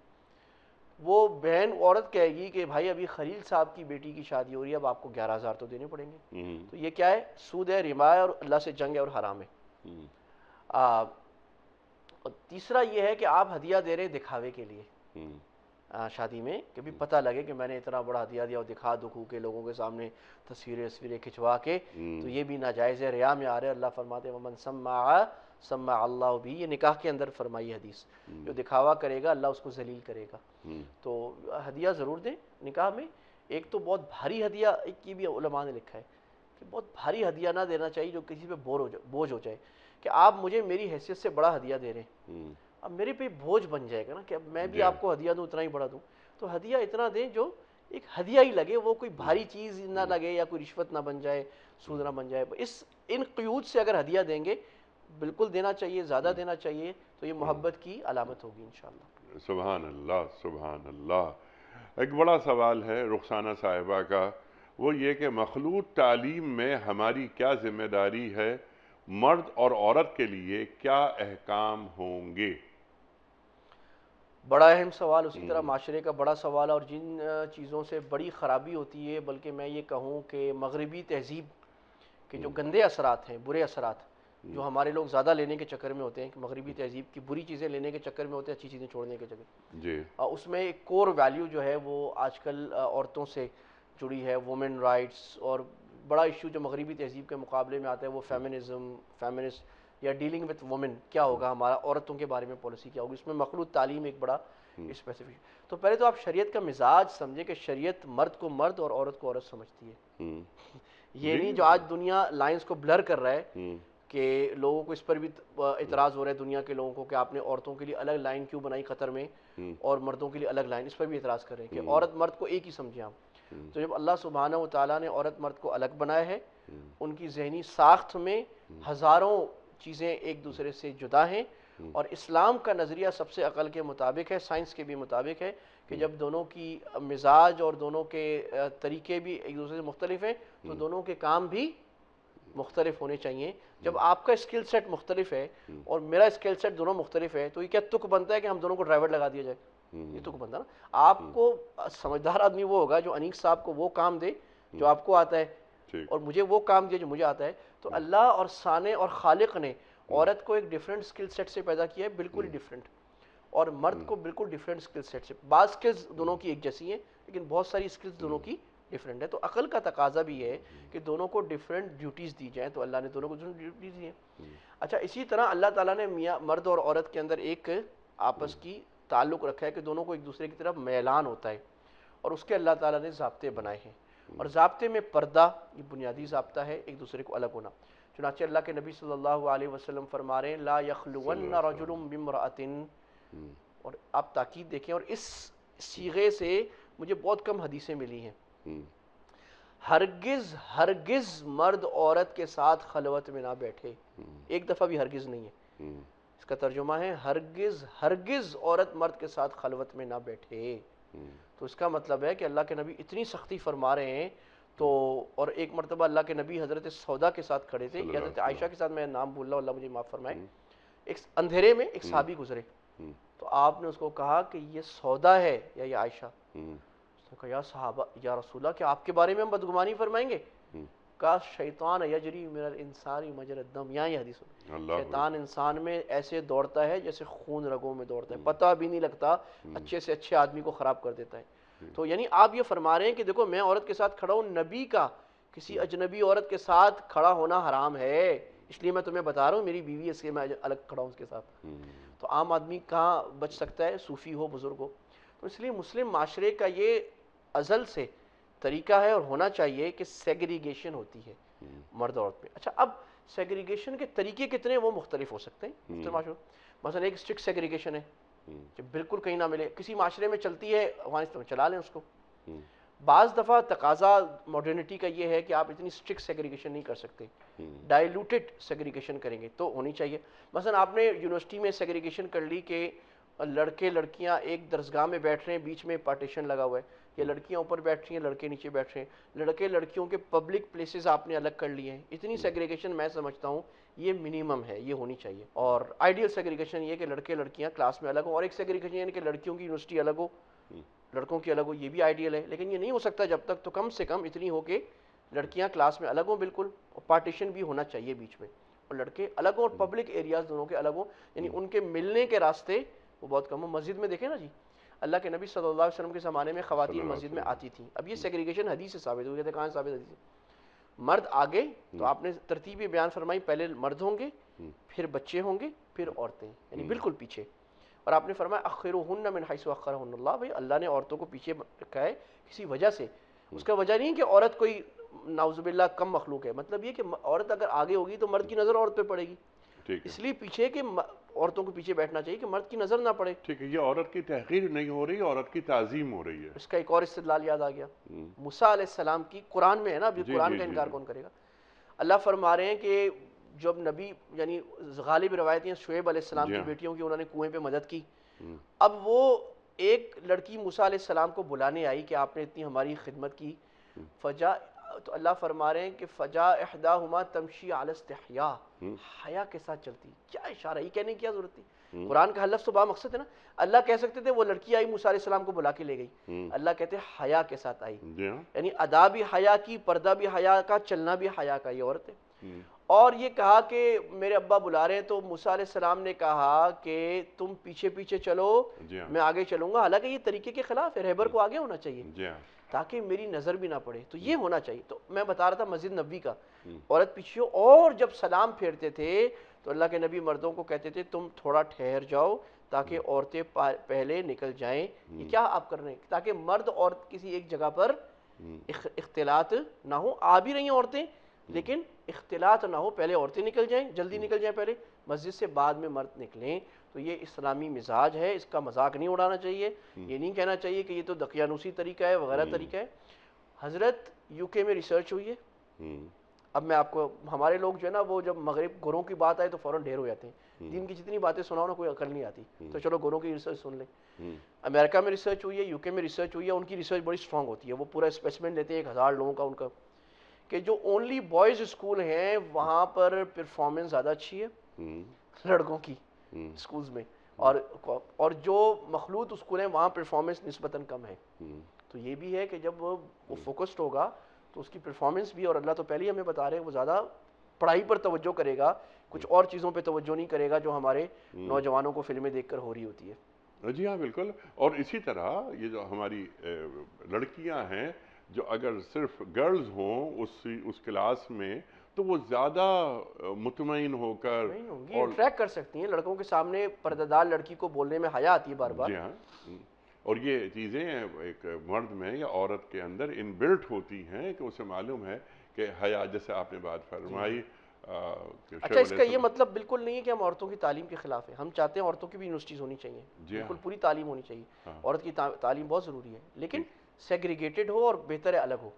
وہ بہن عورت کہے گی کہ بھائی ابھی خلیل صاحب کی بیٹی کی شادی ہو رہی ہے، اب آپ کو 11,000 تو دینے پڑیں گے. تو یہ کیا ہے؟ سود ہے، ربا ہے، اور اللہ سے جنگ ہے اور حرام ہے. اور تیسرا یہ ہے کہ آپ ہدیہ دے رہے ہیں دکھاوے کے لیے شادی میں، کہ بھی پتہ لگے کہ میں نے اتنا بڑا ہدیہ دیا، اور دکھا دکھو کے لوگوں کے سامنے تصویریں کھنچوا کے، تو یہ بھی ناجائز ہے، ریا میں آ رہے. اللہ فرماتے ہیں ومن سمع اللہ بھی، یہ نکاح کے اندر فرمائی حدیث، جو دکھاوا کرے گا اللہ اس کو ذلیل کرے گا. تو ہدیہ ضرور دیں نکاح میں. ایک تو بہت بھاری ہدیہ کی بھی علماء نے لکھا ہے کہ بہت بھاری ہدیہ نہ دینا چاہیے جو کسی پہ بوجھ ہو جائے، کہ آپ مجھے میری حیثیت سے بڑا ہدیہ دے رہے ہیں، اب میرے پہ بوجھ بن جائے گا نا کہ اب میں بھی آپ کو ہدیہ دوں اتنا ہی بڑا دوں. تو ہدیہ اتنا دیں جو ایک ہدیہ ہی لگے، وہ کوئی بھاری چیز نہ لگے، یا کوئی رشوت نہ بن جائے، سود نہ بن جائے. ان قیود سے اگر ہدیہ دیں گے بالکل دینا چاہیے، زیادہ دینا چاہیے، تو یہ محبت کی علامت ہوگی انشاءاللہ. سبحان اللہ، سبحان اللہ. ایک بڑا سوال ہے رخسانہ صاحبہ کا، وہ یہ کہ مخلوط تعلیم میں ہماری کیا ذمہ داری ہے؟ مرد اور عورت کے لیے کیا احکام ہوں گے؟ بڑا اہم سوال، اسی طرح معاشرے کا بڑا سوال، اور جن چیزوں سے بڑی خرابی ہوتی ہے، بلکہ میں یہ کہوں کہ مغربی تہذیب کے جو گندے اثرات ہیں، برے اثرات، جو ہمارے لوگ زیادہ لینے کے چکر میں ہوتے ہیں، کہ مغربی تہذیب کی بری چیزیں لینے کے چکر میں ہوتے ہیں، اچھی چیزیں چھوڑنے کے چکر. جی. اس میں ایک کور ویلیو جو ہے وہ آج کل عورتوں سے جڑی ہے، وومن رائٹس، اور بڑا ایشو جو مغربی تہذیب کے مقابلے میں آتا ہے وہ فیمنسٹ یا ڈیلنگ وتھ وومن، کیا ہوگا ہمارا عورتوں کے بارے میں پالیسی کیا ہوگی. اس میں مخلوط تعلیم ایک بڑا اسپیسیفک. تو پہلے تو آپ شریعت کا مزاج سمجھیں کہ شریعت مرد کو مرد اور عورت کو عورت سمجھتی ہے. یہ نہیں جو آج دنیا لائنز کو بلر کر رہا ہے، کہ لوگوں کو اس پر بھی اعتراض ہو رہا ہے دنیا کے لوگوں کو کہ آپ نے عورتوں کے لیے الگ لائن کیوں بنائی قطر میں اور مردوں کے لیے الگ لائن. اس پر بھی اعتراض کر رہے ہیں کہ عورت مرد کو ایک ہی سمجھیں آپ. تو جب اللہ سبحانہ و تعالیٰ نے عورت مرد کو الگ بنایا ہے، ان کی ذہنی ساخت میں ہزاروں چیزیں ایک دوسرے سے جدا ہیں، اور اسلام کا نظریہ سب سے عقل کے مطابق ہے، سائنس کے بھی مطابق ہے، کہ جب دونوں کی مزاج اور دونوں کے طریقے بھی ایک دوسرے سے مختلف ہیں تو دونوں کے کام بھی مختلف ہونے چاہیے. جب آپ کا اسکل سیٹ مختلف ہے اور میرا اسکل سیٹ دونوں مختلف ہے، تو یہ کیا تک بنتا ہے کہ ہم دونوں کو ڈرائیور لگا دیا جائے؟ یہ تک بنتا نا. آپ کو سمجھدار آدمی وہ ہوگا جو انیس صاحب کو وہ کام دے جو آپ کو آتا ہے، اور مجھے وہ کام دے جو مجھے آتا ہے. تو اللہ اور صانع اور خالق نے عورت کو ایک ڈیفرنٹ اسکل سیٹ سے پیدا کیا ہے، بالکل ہی ڈیفرنٹ، اور مرد کو بالکل ڈیفرنٹ اسکل سیٹ سے. بعض اسکلز دونوں کی ایک جیسی ہیں، لیکن بہت ساری اسکلز دونوں کی ڈیفرنٹ ہے. تو عقل کا تقاضا بھی ہے کہ دونوں کو ڈیفرنٹ ڈیوٹیز دی جائیں، تو اللہ نے دونوں کو ڈیوٹیز دی ہیں. اچھا، اسی طرح اللہ تعالیٰ نے میاں مرد اور عورت کے اندر ایک آپس کی تعلق رکھا ہے کہ دونوں کو ایک دوسرے کی طرف میلان ہوتا ہے، اور اس کے اللہ تعالیٰ نے ضابطے بنائے ہیں، اور ضابطے میں پردہ یہ بنیادی ضابطہ ہے، ایک دوسرے کو الگ ہونا۔ چنانچہ اللہ کے نبی صلی اللہ علیہ وسلم فرما رہے ہیں لا یخلون رجل بامرأۃ، اور آپ تاکید دیکھیں، اور اس صیغے سے مجھے بہت کم حدیثیں ملی ہیں، ہرگز ہرگز مرد عورت کے ساتھ خلوت میں نہ بیٹھے، ایک دفعہ بھی ہرگز نہیں ہے، اس کا ترجمہ ہے ہرگز ہرگز عورت مرد کے ساتھ خلوت میں نہ بیٹھے۔ تو اس کا مطلب ہے کہ اللہ کے نبی اتنی سختی فرما رہے ہیں، تو اور ایک مرتبہ اللہ کے نبی حضرت سودا کے ساتھ کھڑے تھے، حضرت عائشہ کے ساتھ، میں نام بھول رہا ہوں، اللہ مجھے معاف فرمائے، ایک اندھیرے میں ایک صحابی گزرے، تو آپ نے اس کو کہا کہ یہ سودا ہے یا یہ عائشہ؟ اس نے کہا یا صحابہ یا رسول اللہ، کہ آپ کے بارے میں ہم بدگمانی فرمائیں گے؟ کہا شیطان یجری من الانسان مجری الدم، یہاں یہ حدیث شیطان انسان میں ایسے دوڑتا ہے جیسے خون رگوں میں دوڑتا ہے، پتہ بھی نہیں لگتا، اچھے سے اچھے آدمی کو خراب کر دیتا ہے۔ تو یعنی آپ یہ فرما رہے ہیں کہ دیکھو میں عورت کے ساتھ کھڑا ہوں، نبی کا کسی اجنبی عورت کے ساتھ کھڑا ہونا حرام ہے، اس لیے میں تمہیں بتا رہا ہوں، میری بیوی ہے اس لیے میں الگ کھڑا ہوں اس کے ساتھ۔ تو عام آدمی کہاں بچ سکتا ہے، صوفی ہو بزرگ ہو؟ تو اس لیے مسلم معاشرے کا یہ ازل سے طریقہ ہے اور ہونا چاہیے کہ سیگریگیشن ہوتی ہے مرد عورت میں۔ اچھا اب سیگریگیشن کے طریقے کتنے ہیں وہ مختلف ہو سکتے ہیں مختلف معاشروں، مثلا ایک اسٹرکٹ سیگریگیشن ہے کہ بالکل کہیں نہ ملے، کسی معاشرے میں چلتی ہے افغانستان میں چلا لیں اس کو۔ بعض دفعہ تقاضا ماڈرنٹی کا یہ ہے کہ آپ اتنی اسٹرکٹ سیگریگیشن نہیں کر سکتے، ڈائلوٹڈ سیگریگیشن کریں گے تو ہونی چاہیے۔ مثلا آپ نے یونیورسٹی میں سیگریگیشن کر لی کہ لڑکے لڑکیاں ایک درسگاہ میں بیٹھ رہے ہیں، بیچ میں پارٹیشن لگا ہوا ہے، یا لڑکیاں اوپر بیٹھ رہی ہیں لڑکے نیچے بیٹھ رہے ہیں، لڑکے لڑکیوں کے پبلک پلیسز آپ نے الگ کر لیے ہیں، اتنی سیگریگیشن میں سمجھتا ہوں یہ منیمم ہے، یہ ہونی چاہیے۔ اور آئیڈیل سیگریگیشن یہ کہ لڑکے لڑکیاں کلاس میں الگ ہوں، اور ایک سیگریگیشن یعنی کہ لڑکیوں کی یونیورسٹی الگ ہو لڑکوں کی الگ ہو، یہ بھی آئیڈیل ہے، لیکن یہ نہیں ہو سکتا جب تک تو کم سے کم اتنی ہو کہ لڑکیاں کلاس میں الگ ہوں بالکل، اور پارٹیشن بھی ہونا چاہیے بیچ میں، اور لڑکے الگ ہوں، اور پبلک ایریاز دونوں کے الگ ہوں، یعنی ان کے ملنے کے راستے وہ بہت کم ہوں۔ مسجد میں دیکھیں نا جی، اللہ کے نبی صلی اللہ علیہ وسلم کے زمانے میں خواتین مسجد میں آتی تھیں، اب یہ سیگریگیشن حدیث سے ثابت ہوئی ہے، کہاں ثابت حدیث سے؟ مرد آگے، تو آپ نے ترتیب یہ بیان فرمائی، پہلے مرد ہوں گے، پھر بچے ہوں گے، پھر عورتیں، یعنی بالکل پیچھے، اور آپ نے فرمایا اخروہن من حیث اخرہن اللہ، بھائی اللہ نے عورتوں کو پیچھے رکھا ہے کسی وجہ سے، اس کا وجہ نہیں کہ عورت کوئی نعوذ باللہ کم مخلوق ہے، مطلب یہ کہ عورت اگر آگے ہوگی تو مرد کی نظر عورت پہ پڑے گی، اس لیے پیچھے کہ عورتوں کو پیچھے بیٹھنا چاہیے کہ مرد کی نظر نہ پڑے۔ ٹھیک ہے، یہ عورت کی تحقیر نہیں ہو رہی، عورت کی تعظیم ہو رہی ہے۔ اس کا ایک اور استدلال یاد آ گیا، موسیٰ علیہ السلام کی، قرآن میں ہے نا، ابھی قرآن کا انکار کون کرے گا؟ اللہ فرما رہے ہیں کہ جب نبی، یعنی غالب روایتیں شعیب علیہ السلام کی بیٹیوں کی انہوں نے کنویں پہ مدد کی، اب وہ ایک لڑکی موسیٰ علیہ السلام کو بلانے آئی کہ آپ نے اتنی ہماری خدمت کی، فجا، تو اللہ فرما رہے ہیں کہ فجا احداہما تمشی علی استحیاء، حیا کے ساتھ چلتی، کیا اشارہ، یہ کہنے کی کیا ضرورت تھی؟ قرآن کا لفظ تو بڑا مقصد ہے نا، اللہ کہہ سکتے تھے وہ لڑکی آئی موسیٰ علیہ السلام کو بلا کے لے گئی، اللہ کہتے حیا کے ساتھ آئی، یعنی ادا بھی حیا کی، پردہ بھی حیا کا، چلنا بھی حیا کا، یہ عورت ہے۔ اور یہ کہا کہ میرے ابا بلا رہے ہیں، تو موسیٰ علیہ السلام نے کہا کہ تم پیچھے پیچھے چلو، میں آگے چلوں گا، حالانکہ یہ طریقے کے خلاف ہے، رہبر کو آگے ہونا چاہیے تاکہ میری نظر بھی نہ پڑے، تو یہ ہونا چاہیے۔ تو میں بتا رہا تھا مسجد نبوی کا، عورت پیچھے ہو، اور جب سلام پھیرتے تھے تو اللہ کے نبی مردوں کو کہتے تھے تم تھوڑا ٹھہر جاؤ تاکہ عورتیں پہلے نکل جائیں۔ یہ کیا آپ کر رہے ہیں؟ تاکہ مرد عورت کسی ایک جگہ پر اختلاط نہ ہو، آ بھی رہی ہیں عورتیں لیکن اختلاط نہ ہو، پہلے عورتیں نکل جائیں، جلدی نکل جائیں پہلے مسجد سے، بعد میں مرد نکلیں۔ تو یہ اسلامی مزاج ہے، اس کا مذاق نہیں اڑانا چاہیے، یہ نہیں کہنا چاہیے کہ یہ تو دقیانوسی طریقہ ہے وغیرہ طریقہ ہے۔ حضرت یو کے میں ریسرچ ہوئی ہے، اب میں آپ کو، ہمارے لوگ جو ہے نا وہ جب مغرب گوروں کی بات آئے تو فوراً ڈھیر ہو جاتے ہیں، دین کی جتنی باتیں سناؤ نا کوئی عقل نہیں آتی، تو چلو گوروں کی ریسرچ سن لیں۔ امریکہ میں ریسرچ ہوئی ہے، یو کے میں ریسرچ ہوئی ہے، ان کی ریسرچ بڑی اسٹرانگ ہوتی ہے، وہ پورا اسپیسیمن لیتے ہیں 1000 لوگوں کا ان کا، کہ جو اونلی بوائز اسکول ہیں وہاں پر پرفارمنس زیادہ اچھی ہے لڑکوں کی اسکولز میں، اور جو مخلوط اسکول ہیں وہاں پرفارمنس نسبتاً کم ہے۔ تو یہ بھی ہے کہ جب وہ فوکسڈ ہوگا تو اس کی پرفارمنس بھی، اور اللہ تو پہلے ہی ہمیں بتا رہے ہیں وہ زیادہ پڑھائی پر توجہ کرے گا، کچھ اور چیزوں پہ توجہ نہیں کرے گا جو ہمارے نوجوانوں کو فلمیں دیکھ کر ہو رہی ہوتی ہے۔ جی ہاں بالکل، اور اسی طرح یہ جو ہماری لڑکیاں ہیں جو اگر صرف گرلز ہوں اس کلاس میں، تو وہ زیادہ مطمئن ہو کر نہیں ہوں گی، ٹریک کر سکتی ہیں. لڑکوں کے سامنے پردہ دار لڑکی کو بولنے میں حیا آتی ہے بار بار. جی ہاں، اور یہ چیزیں ایک مرد میں یا عورت کے اندر ان بلٹ ہوتی ہیں کہ اسے معلوم ہے کہ حیا، جیسے آپ نے بات فرمائی کہ اچھا، اس کا یہ مطلب بالکل نہیں ہے کہ ہم عورتوں کی تعلیم کے خلاف ہیں. ہم چاہتے ہیں عورتوں کی بھی یونیورسٹیز ہونی چاہیے، بالکل پوری تعلیم ہونی چاہیے. عورت کی تعلیم بہت ضروری ہے، لیکن سیگریگیٹڈ ہو اور بہتر ہے الگ ہو.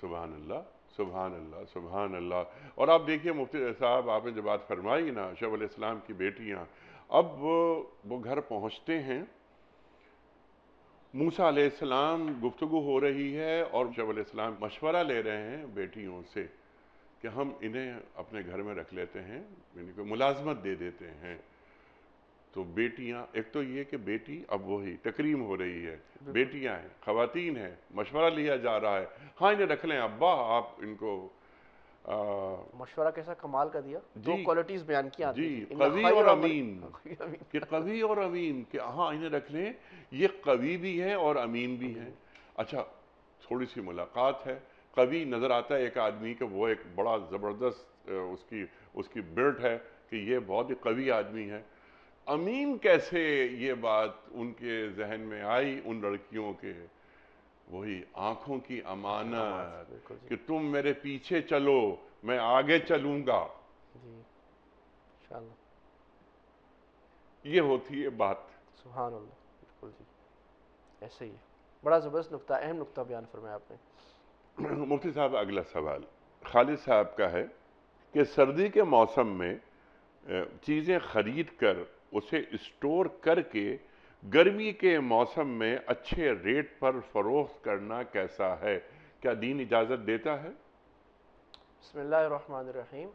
سبحان اللہ، سبحان اللہ، سبحان اللہ. اور آپ دیکھیے مفتی صاحب، آپ نے جو بات فرمائی نا، شیخ علیہ السلام کی بیٹیاں، اب وہ گھر پہنچتے ہیں، موسیٰ علیہ السلام گفتگو ہو رہی ہے اور شیخ علیہ السلام مشورہ لے رہے ہیں بیٹیوں سے کہ ہم انہیں اپنے گھر میں رکھ لیتے ہیں، یعنی کہ ملازمت دے دیتے ہیں. تو بیٹیاں، ایک تو یہ کہ بیٹی، اب وہی تکریم ہو رہی ہے، بیٹیاں ہیں، خواتین ہیں، مشورہ لیا جا رہا ہے، ہاں انہیں رکھ لیں ابا، آپ ان کو مشورہ کیسا کمال کا دیا، دو جی کوالٹیز بیان کی آدمی جی، کی. قوی اور امین، کہ قوی اور امین، کہ ہاں انہیں رکھ لیں، یہ قوی بھی ہے اور امین بھی ہے. اچھا، تھوڑی سی ملاقات ہے، قوی نظر آتا ہے ایک آدمی کہ وہ ایک بڑا زبردست اس کی بلڈ ہے کہ یہ بہت ہی قوی آدمی ہے. امین کیسے یہ بات ان کے ذہن میں آئی ان لڑکیوں کے؟ وہی آنکھوں کی امانت کہ تم میرے پیچھے چلو، میں آگے چلوں گا. جی انشاءاللہ، یہ ہوتی ہے بات. سبحان اللہ، بالکل جی ایسے ہی ہے. بڑا زبردست نقطہ، اہم نقطہ بیان فرمایا آپ نے. مفتی صاحب، اگلا سوال خالد صاحب کا ہے کہ سردی کے موسم میں چیزیں خرید کر اسے اسٹور کر کے گرمی کے موسم میں اچھے ریٹ پر فروخت کرنا کیسا ہے؟ کیا دین اجازت دیتا ہے؟ بسم اللہ الرحمن الرحیم.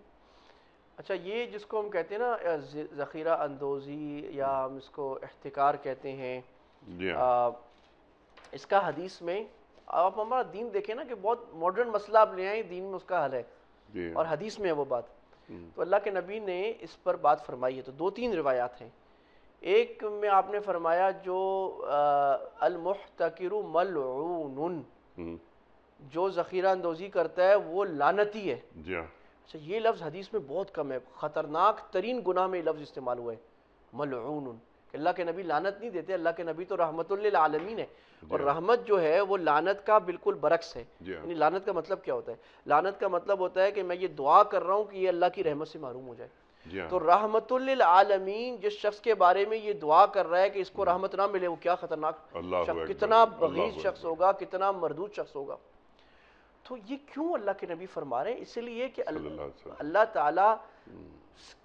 اچھا، یہ جس کو ہم کہتے ہیں نا ذخیرہ اندوزی، یا ہم اس کو احتکار کہتے ہیں، جی ہاں، اس کا حدیث میں آپ ہمارا دین دیکھیں نا کہ بہت ماڈرن مسئلہ آپ لے آئیں، دین میں اس کا حل ہے، جی اور حدیث میں ہے وہ بات. تو اللہ کے نبی نے اس پر بات فرمائی ہے. تو دو تین روایات ہیں. ایک میں آپ نے فرمایا جو المحتکر ملعون، جو ذخیرہ اندوزی کرتا ہے وہ لعنتی ہے. جی ہاں، اچھا، یہ لفظ حدیث میں بہت کم ہے، خطرناک ترین گناہ میں یہ لفظ استعمال ہوا ہے، ملعون. کہ اللہ کے نبی لعنت نہیں دیتے، اللہ کے نبی تو رحمت للعالمین ہے، اور رحمت جو ہے وہ لعنت کا بالکل برعکس ہے. یعنی لعنت کا مطلب کیا ہوتا ہے؟ لعنت کا مطلب ہوتا ہے کہ میں یہ دعا کر رہا ہوں کہ یہ اللہ کی رحمت سے محروم ہو جائے. تو رحمت للعالمین جس شخص کے بارے میں یہ دعا کر رہا ہے کہ اس کو رحمت نہ ملے، وہ کیا خطرناک شخص، کتنا بغیض شخص ہوگا، کتنا مردود شخص ہوگا. تو یہ کیوں اللہ کے نبی فرما رہے ہیں؟ اس لیے کہ اللہ تعالیٰ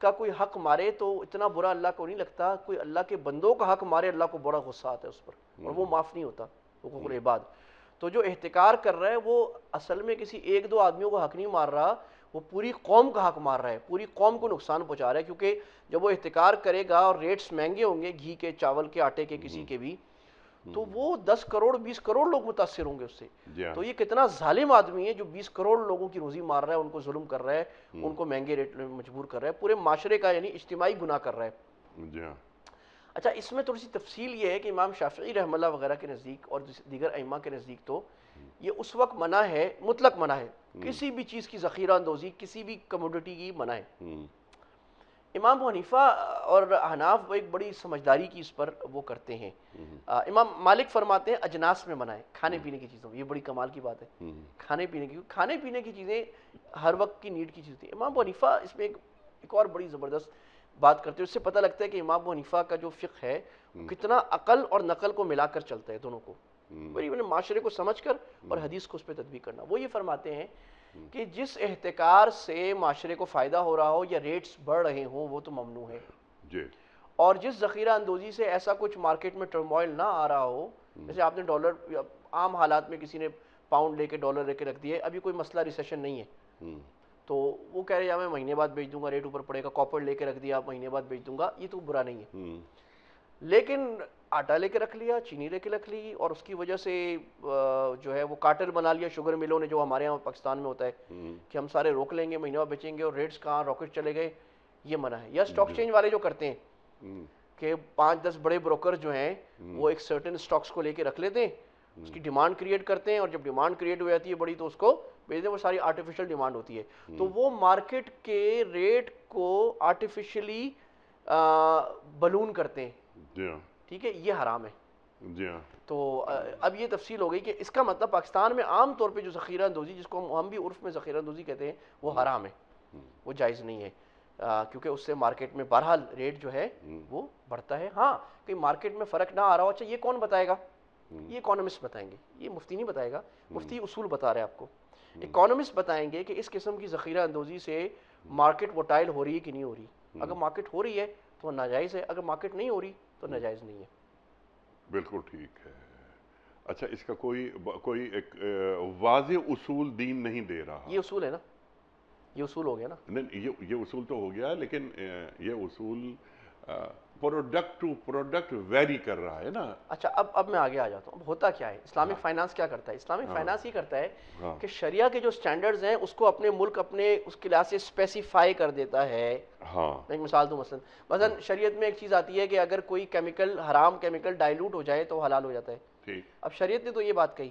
کا کوئی حق مارے تو اتنا برا اللہ کو نہیں لگتا، کوئی اللہ کے بندوں کا حق مارے اللہ کو بڑا غصہ آتا ہے اس پر، اور وہ معاف نہیں ہوتا، حقوق العباد. تو جو احتکار کر رہا ہے وہ اصل میں کسی ایک دو آدمیوں کو حق نہیں مار رہا، وہ پوری قوم کا حق مار رہا ہے، پوری قوم کو نقصان پہنچا رہا ہے. کیونکہ جب وہ احتکار کرے گا اور ریٹس مہنگے ہوں گے، گھی کے، چاول کے، آٹے کے، کسی کے بھی، تو وہ 10 کروڑ 20 کروڑ لوگ متاثر ہوں گے اس سے. تو یہ کتنا ظالم آدمی ہے جو 20 کروڑ لوگوں کی روزی مار رہا ہے، ان کو ظلم کر رہا ہے، ان کو مہنگے ریٹ میں مجبور کر رہا ہے، پورے معاشرے کا یعنی اجتماعی گناہ کر رہا ہے. اچھا، اس میں تھوڑی سی تفصیل یہ ہے کہ امام شافعی رحمہ اللہ وغیرہ کے نزدیک اور دیگر ائمہ کے نزدیک تو یہ اس وقت منع ہے، مطلق منع ہے، کسی بھی چیز کی ذخیرہ اندوزی، کسی بھی کموڈٹی کی منع ہے. امام ابو حنیفہ اور احناف ایک بڑی سمجھداری کی اس پر وہ کرتے ہیں. امام مالک فرماتے ہیں اجناس میں منع ہے، کھانے پینے کی چیزوں. یہ بڑی کمال کی بات ہے، کھانے پینے کی چیزیں ہر وقت کی نیڈ کی چیز ہوتی ہے. امام ابو حنیفہ اس میں ایک اور بڑی زبردست بات کرتے ہیں. اس سے پتہ لگتا ہے کہ امام ابو حنیفہ کا جو فقہ ہے وہ کتنا عقل اور نقل کو ملا کر چلتا ہے، دونوں کو، معاشرے کو سمجھ کر اور حدیث کو اس پہ تطبیق کرنا. وہ یہ فرماتے ہیں کہ جس احتکار سے معاشرے کو فائدہ ہو رہا ہو یا ریٹس بڑھ رہے ہوں وہ تو ممنوع ہے. اور جس ذخیرہ اندوزی سے ایسا کچھ مارکیٹ میں ٹرموائل نہ آ رہا ہو، جیسے آپ نے ڈالر، عام حالات میں کسی نے پاؤنڈ لے کے ڈالر لے کے رکھ دیے، ابھی کوئی مسئلہ ریسیشن نہیں ہے، تو وہ کہہ رہے ہیں میں مہینے بعد بیچ دوں گا، ریٹ اوپر پڑے گا، کاپر لے کے رکھ دیا آپ مہینے بعد بیچ دوں گا، یہ تو برا نہیں ہے. لیکن آٹا لے کے رکھ لیا، چینی لے کے رکھ لی، اور اس کی وجہ سے جو ہے وہ کارٹل بنا لیا شوگر ملوں نے، جو ہمارے یہاں پاکستان میں ہوتا ہے کہ ہم سارے روک لیں گے، مہینے بعد بیچیں گے، اور ریٹس کہاں راکٹ چلے گئے، یہ منع ہے. یا اسٹاک چینج والے جو کرتے ہیں کہ 5-10 بڑے بروکر جو ہیں وہ ایک سرٹن اسٹاکس کو لے کے رکھ لیتے ہیں، اس کی ڈیمانڈ کریٹ کرتے ہیں، اور جب ڈیمانڈ کریٹ ہو جاتی ہے بڑی تو اس کو بیچ دیں, وہ ساری آرٹیفیشل ڈیمانڈ ہوتی ہے. تو وہ مارکیٹ کے ریٹ کو آرٹیفیشلی بلون کرتے ہیں. جی ہاں. ٹھیک ہے, یہ حرام ہے. جی ہاں. تو اب یہ تفصیل ہو گئی کہ اس کا مطلب پاکستان میں عام طور پہ جو ذخیرہ اندوزی, جس کو ہم بھی عرف میں ذخیرہ اندوزی کہتے ہیں, وہ حرام ہے, وہ جائز نہیں ہے, کیونکہ اس سے مارکیٹ میں بہرحال ریٹ جو ہے وہ بڑھتا ہے. ہاں کہ مارکیٹ میں فرق نہ آ رہا ہو, اچھا یہ کون بتائے گا؟ یہ اکانومسٹ بتائیں گے, یہ مفتی نہیں بتائے گا, مفتی اصول بتا رہے ہیں آپ کو. اکانومسٹ بتائیں گے کہ اس قسم کی ذخیرہ اندوزی سے مارکیٹ ووٹائل ہو رہی ہے کہ نہیں ہو رہی. اگر مارکیٹ ہو رہی ہے تو وہ ناجائز ہے, اگر مارکیٹ نہیں ہو رہی تو ناجائز نہیں ہے. بالکل ٹھیک ہے. اچھا, اس کا کوئی ایک واضح اصول دین نہیں دے رہا. یہ اصول ہے نا, یہ اصول ہو گیا نا. نہیں, یہ اصول تو ہو گیا, لیکن یہ اصول پروڈکٹ ٹو پروڈکٹ ویری کر رہا ہے نا. اچھا, اب میں آگے آ جاتا ہوں. اب ہوتا کیا ہے, اسلامک فائنانس کیا کرتا ہے؟ اسلامک فائنانس یہ کرتا ہے کہ شریعہ کے جو سٹینڈرڈز ہیں اس کو اپنے ملک اپنے اس کے لحاظ سے اسپیسیفائی کر دیتا ہے. ہاں, ایک مثال دوں, مثلا شریعت میں ایک چیز آتی ہے کہ اگر کوئی کیمیکل, حرام کیمیکل ڈائلوٹ ہو جائے تو وہ حلال ہو جاتا ہے. ٹھیک. اب شریعت نے تو یہ بات کہی.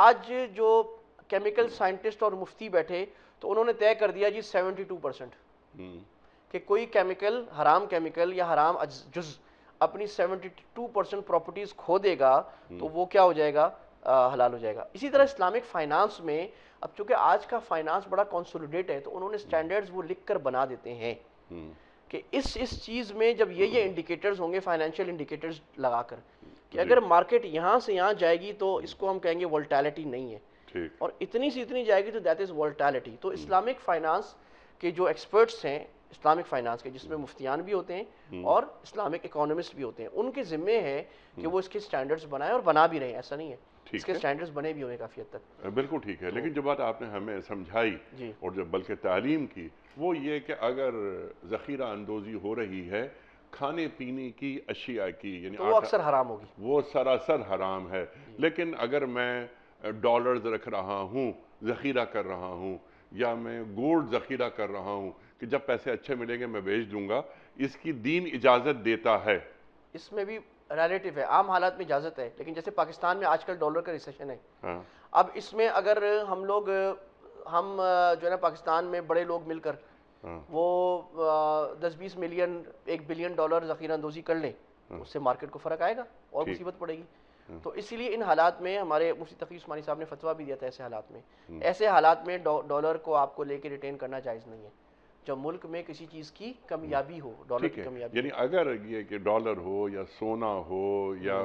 آج جو کیمیکل سائنٹسٹ اور مفتی بیٹھے تو انہوں نے طے کر دیا جی 72% کہ کوئی کیمیکل, حرام کیمیکل یا حرام جز اپنی 72% پراپرٹیز کھو دے گا تو وہ کیا ہو جائے گا؟ حلال ہو جائے گا. اسی طرح اسلامک فائنانس میں اب چونکہ آج کا فائنانس بڑا کنسولیڈیٹ ہے تو انہوں نے سٹینڈرڈز وہ لکھ کر بنا دیتے ہیں کہ اس چیز میں جب یہ انڈیکیٹرز ہوں گے, فائنینشیل انڈیکیٹرز لگا کر, کہ اگر مارکیٹ یہاں سے یہاں جائے گی تو اس کو ہم کہیں گے وولٹیلٹی نہیں ہے, اور اتنی سے اتنی جائے گی تو دیٹ از وولٹیلٹی. تو اسلامک فائنانس کے جو ایکسپرٹس ہیں اسلامک فائنانس کے, جس میں مفتیان بھی ہوتے ہیں اور اسلامک اکانومسٹ بھی ہوتے ہیں, ان کے ذمے ہے کہ وہ اس کے سٹینڈرڈز بنائیں, اور بنا بھی رہے ہیں, ایسا نہیں ہے, اس کے سٹینڈرڈز بنے بھی ہوئے کافی حد تک. بالکل ٹھیک ہے. لیکن جو بات آپ نے ہمیں سمجھائی اور جو بلکہ تعلیم کی, وہ یہ کہ اگر ذخیرہ اندوزی ہو رہی ہے کھانے پینے کی اشیاء کی, یعنی وہ اکثر حرام ہوگی, وہ سراسر حرام ہے. لیکن اگر میں ڈالرز رکھ رہا ہوں, ذخیرہ کر رہا ہوں, یا میں گولڈ ذخیرہ کر رہا ہوں کہ جب پیسے اچھے ملیں گے میں بیچ دوں گا, اس کی دین اجازت دیتا ہے. اس میں بھی ریلیٹیو ہے, عام حالات میں اجازت ہے, لیکن جیسے پاکستان میں آج کل ڈالر کا ریسیشن ہے, اب اس میں اگر ہم لوگ جو ہے نا پاکستان میں بڑے لوگ مل کر وہ 10-20 ملین $1 بلین ذخیرہ اندوزی کر لیں, اس سے مارکیٹ کو فرق آئے گا اور مصیبت پڑے گی. تو اسی لیے ان حالات میں ہمارے مفتی تقی عثمانی صاحب نے فتویٰ بھی دیا تھا, ایسے حالات میں ڈالر کو آپ کو لے کے ریٹین کرنا جائز نہیں ہے جب ملک میں کسی چیز کی کمیابی ہو, ڈالر کی کمیابی. یعنی اگر یہ کہ ڈالر ہو یا سونا ہو یا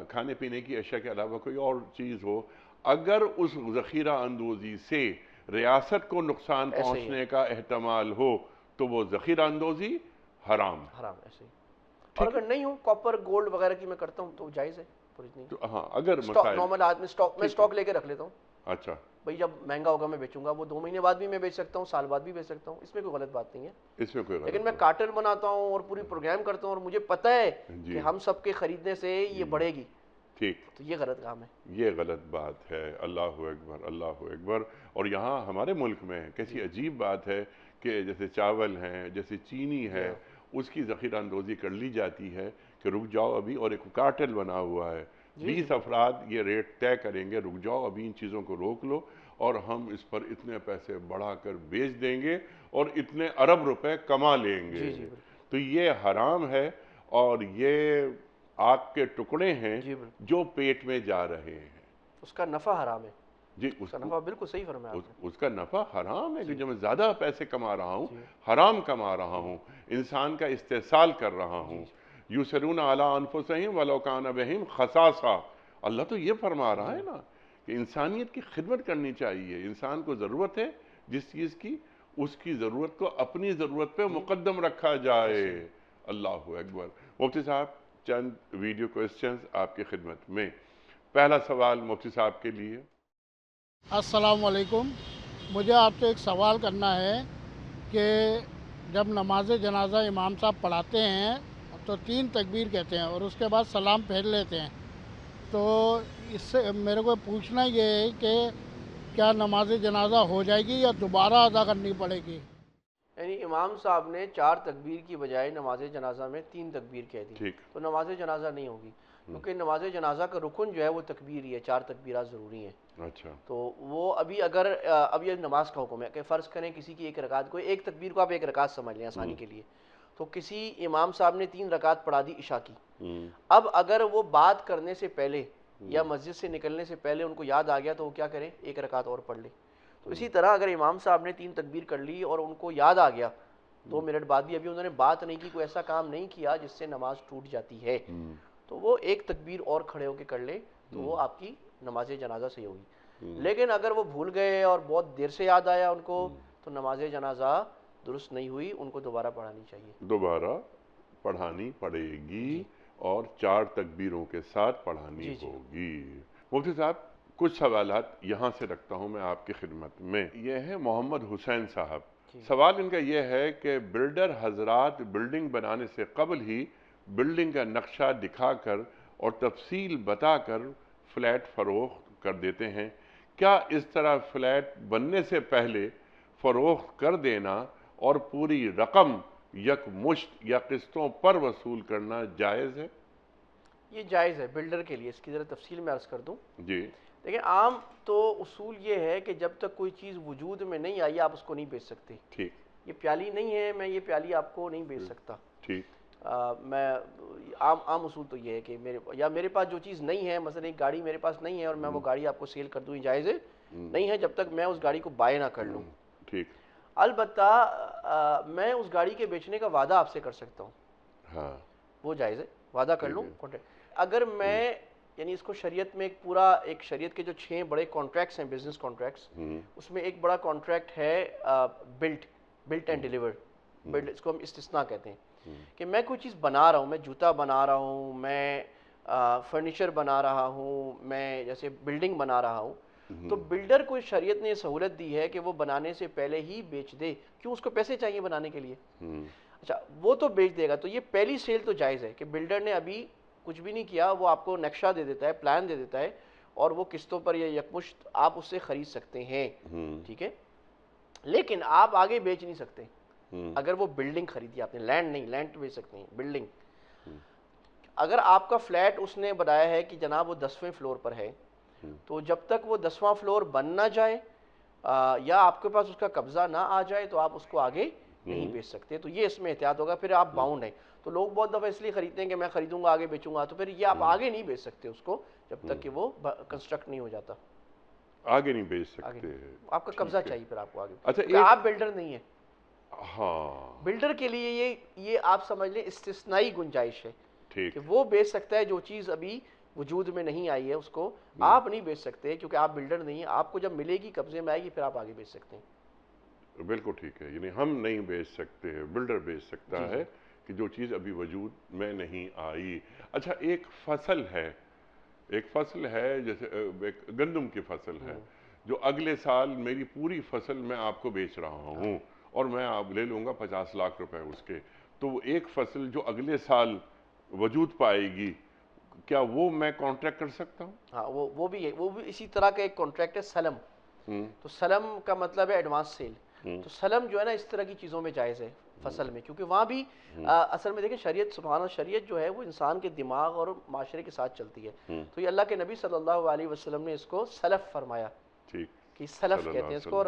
کھانے پینے کی اشیاء کے علاوہ کوئی اور چیز ہو, اگر اس ذخیرہ اندوزی سے ریاست کو نقصان پہنچنے کا احتمال ہو تو وہ ذخیرہ اندوزی حرام ایسے ہی. اور اگر نہیں ہو, کاپر گولڈ وغیرہ کی میں کرتا ہوں تو جائز ہے. ہاں, اگر نارمل آدمی میں اسٹاک لے کے رکھ لیتا ہوں, اچھا بھئی جب مہنگا ہوگا میں بیچوں گا, وہ 2 مہینے بعد بھی میں بیچ سکتا ہوں, سال بعد بھی بیچ سکتا ہوں, اس میں کوئی غلط بات نہیں ہے. اس میں کوئی غلط, لیکن میں کارٹل بناتا ہوں اور پوری پروگرام کرتا ہوں اور مجھے پتہ ہے کہ ہم سب کے خریدنے سے یہ بڑھے گی, ٹھیک, تو یہ غلط کام ہے, یہ غلط بات ہے. اللہ اکبر, اللہ اکبر. اور یہاں ہمارے ملک میں کیسی عجیب بات ہے کہ جیسے چاول ہیں, جیسے چینی ہے, اس کی ذخیرہ اندوزی کر لی جاتی ہے کہ رک جاؤ ابھی, اور ایک کارٹل بنا ہوا ہے, 20 افراد یہ ریٹ طے کریں گے, رک جاؤ ابھی ان چیزوں کو روک لو, اور ہم اس پر اتنے پیسے بڑھا کر بیچ دیں گے اور اتنے ارب روپے کما لیں گے. تو یہ حرام ہے, اور یہ آگ کے ٹکڑے ہیں جو پیٹ میں جا رہے ہیں, اس کا نفع حرام ہے. جی, اس کا نفع بالکل صحیح فرمایا آپ نے, اس کا نفع حرام ہے کہ جو میں زیادہ پیسے کما رہا ہوں, حرام کما رہا ہوں, انسان کا استحصال کر رہا ہوں. یُسِرُونَ عَلَىٰ أَنفُسِهِمْ وَلَوْ كَانَ بِهِمْ خَصَاصَةٌ. اللہ تو یہ فرما رہا ہے نا کہ انسانیت کی خدمت کرنی چاہیے. انسان کو ضرورت ہے جس چیز کی, اس کی ضرورت کو اپنی ضرورت پہ مقدم رکھا جائے. اللہ اکبر. مفتی صاحب, چند ویڈیو کوئسچنز آپ کی خدمت میں. پہلا سوال مفتی صاحب کے لیے. السلام علیکم. مجھے آپ سے ایک سوال کرنا ہے کہ جب نماز جنازہ امام صاحب پڑھاتے ہیں تو 3 تکبیر کہتے ہیں اور اس کے بعد سلام پھیر لیتے ہیں, تو اس سے میرے کو پوچھنا یہ ہے کہ کیا نماز جنازہ ہو جائے گی یا دوبارہ ادا کرنی پڑے گی؟ یعنی امام صاحب نے 4 تکبیر کی بجائے نماز جنازہ میں 3 تکبیر کہہ دی, تو نماز جنازہ نہیں ہوگی. کیونکہ نماز جنازہ کا رکن جو ہے وہ تکبیر ہی ہے، 4 تکبیرات ضروری ہیں. اچھا. تو وہ ابھی اگر اب یہ نماز کا حکم ہے کہ فرض کریں کسی کی ایک رکعت کو، ایک تکبیر کو آپ ایک رکعت سمجھ لیں آسانی کے لیے، تو کسی امام صاحب نے 3 رکعت پڑھا دی عشاء کی. اب اگر وہ بات کرنے سے پہلے یا مسجد سے نکلنے سے پہلے ان کو یاد آ گیا تو وہ کیا کریں، ایک رکعت اور پڑھ لیں. تو اسی طرح اگر امام صاحب نے 3 تکبیر کر لی اور ان کو یاد آ گیا 2 منٹ بعد بھی ابھی انہوں نے بات نہیں کی، کوئی ایسا کام نہیں کیا جس سے نماز ٹوٹ جاتی ہے، تو وہ ایک تکبیر اور کھڑے ہو کے کر لے تو وہ آپ کی نماز جنازہ صحیح ہوگی. لیکن اگر وہ بھول گئے اور بہت دیر سے یاد آیا ان کو تو نماز جنازہ درست نہیں ہوئی، ان کو دوبارہ پڑھانی چاہیے. دوبارہ پڑھانی پڑے گی اور 4 تکبیروں کے ساتھ پڑھانی ہوگی. مفتی صاحب کچھ سوالات یہاں سے رکھتا ہوں میں آپ کی خدمت میں. یہ ہے محمد حسین صاحب. سوال ان کا یہ ہے کہ بلڈر حضرات بلڈنگ بنانے سے قبل ہی بلڈنگ کا نقشہ دکھا کر اور تفصیل بتا کر فلیٹ فروخت کر دیتے ہیں. کیا اس طرح فلیٹ بننے سے پہلے فروخت کر دینا اور پوری رقم یک مشت یا قسطوں پر وصول کرنا جائز ہے؟ یہ جائز ہے بلڈر کے لیے. اس کی ذرا تفصیل میں عرض کر دوں. جی. دیکھیں عام تو اصول یہ ہے کہ جب تک کوئی چیز وجود میں نہیں آئی آپ اس کو نہیں بیچ سکتے. ٹھیک. یہ پیالی نہیں ہے، میں یہ پیالی آپ کو نہیں بیچ سکتا. ٹھیک. میں عام اصول تو یہ ہے کہ میرے پاس جو چیز نہیں ہے، مثلا ایک گاڑی میرے پاس نہیں ہے اور میں وہ گاڑی آپ کو سیل کر دوں، یہ جائز ہے نہیں ہے جب تک میں اس گاڑی کو بائے نہ کر لوں. ٹھیک. البتہ میں اس گاڑی کے بیچنے کا وعدہ آپ سے کر سکتا ہوں. ہاں وہ جائز ہے، وعدہ کر لوں. اگر میں یعنی اس کو شریعت میں ایک شریعت کے جو 6 بڑے کانٹریکٹس ہیں، بزنس کانٹریکٹس، اس میں ایک بڑا کانٹریکٹ ہے بلٹ اینڈ ڈیلیور. اس کو ہم استثناء کہتے ہیں کہ میں کوئی چیز بنا رہا ہوں، میں جوتا بنا رہا ہوں، میں فرنیچر بنا رہا ہوں، میں جیسے بلڈنگ بنا رہا ہوں، تو بلڈر کو شریعت نے یہ سہولت دی ہے کہ وہ بنانے سے پہلے ہی بیچ دے. کیوں؟ اس کو پیسے چاہیے بنانے کے لیے. اچھا وہ تو بیچ دے گا. تو یہ پہلی سیل تو جائز ہے کہ بلڈر نے ابھی کچھ بھی نہیں کیا، وہ آپ کو نقشہ دے دیتا ہے، پلان دے دیتا ہے اور وہ قسطوں پر یا یکمشت آپ اس سے خرید سکتے ہیں. ٹھیک ہے. لیکن آپ آگے بیچ نہیں سکتے. اگر وہ بلڈنگ خریدی آپ نے، لینڈ نہیں، لینڈ تو بیچ سکتے ہیں، بلڈنگ. اگر آپ کا فلیٹ اس نے بتایا ہے کہ جناب وہ 10ویں فلور پر ہے، تو جب تک وہ 10واں فلور بن نہ جائے یا آپ کے پاس اس کا قبضہ نہ آ جائے تو آپ اس کو آگے نہیں بیچ سکتے. تو یہ اس میں احتیاط ہوگا، پھر آپ باؤنڈ ہیں. تو لوگ بہت دفعہ اس لیے خریدتے ہیں کہ میں خریدوں گا آگے بیچوں گا، تو پھر یہ آپ آگے نہیں بیچ سکتے اس کو جب تک کہ وہ کنسٹرکٹ نہیں ہو جاتا. آگے نہیں بیچ سکتے. آپ کا قبضہ چاہیے پھر آپ کو آگے. اچھا آپ بلڈر نہیں ہیں. ہاں. بلڈر کے لیے یہ آپ سمجھ لیں استثنائی گنجائش ہے کہ وہ بیچ سکتا ہے جو چیز ابھی وجود میں نہیں آئی ہے، اس کو آپ نہیں بیچ سکتے کیونکہ آپ بلڈر نہیں ہیں. آپ کو جب ملے گی، قبضے میں آئے گی، پھر آپ آگے بیچ سکتے ہیں. بالکل ٹھیک ہے. یعنی ہم نہیں بیچ سکتے، بلڈر بیچ سکتا ہے کہ جو چیز ابھی وجود میں نہیں آئی. اچھا ایک فصل ہے جیسے ایک گندم کی فصل ہے جو اگلے سال میری پوری فصل میں آپ کو بیچ رہا ہوں اور میں آپ لے لوں گا 50 لاکھ روپے اس کے. تو وہ ایک فصل جو اگلے سال وجود پائے گی، کیا وہ میں کانٹریکٹ کر سکتا ہوں؟ ہاں وہ بھی اسی طرح کا ایک کانٹریکٹ ہے سلم. تو سلم کا مطلب ہے ایڈوانس سیل. تو سلم جو ہے نا اس طرح کی چیزوں میں جائز ہے فصل میں، کیونکہ وہاں بھی اصل میں دیکھیں شریعت سبحان اللہ، شریعت جو ہے وہ انسان کے دماغ اور معاشرے کے ساتھ چلتی ہے. تو یہ اللہ کے نبی صلی اللہ علیہ وسلم نے اس کو سلف فرمایا کہ سلف کہتے ہیں اس کو، اور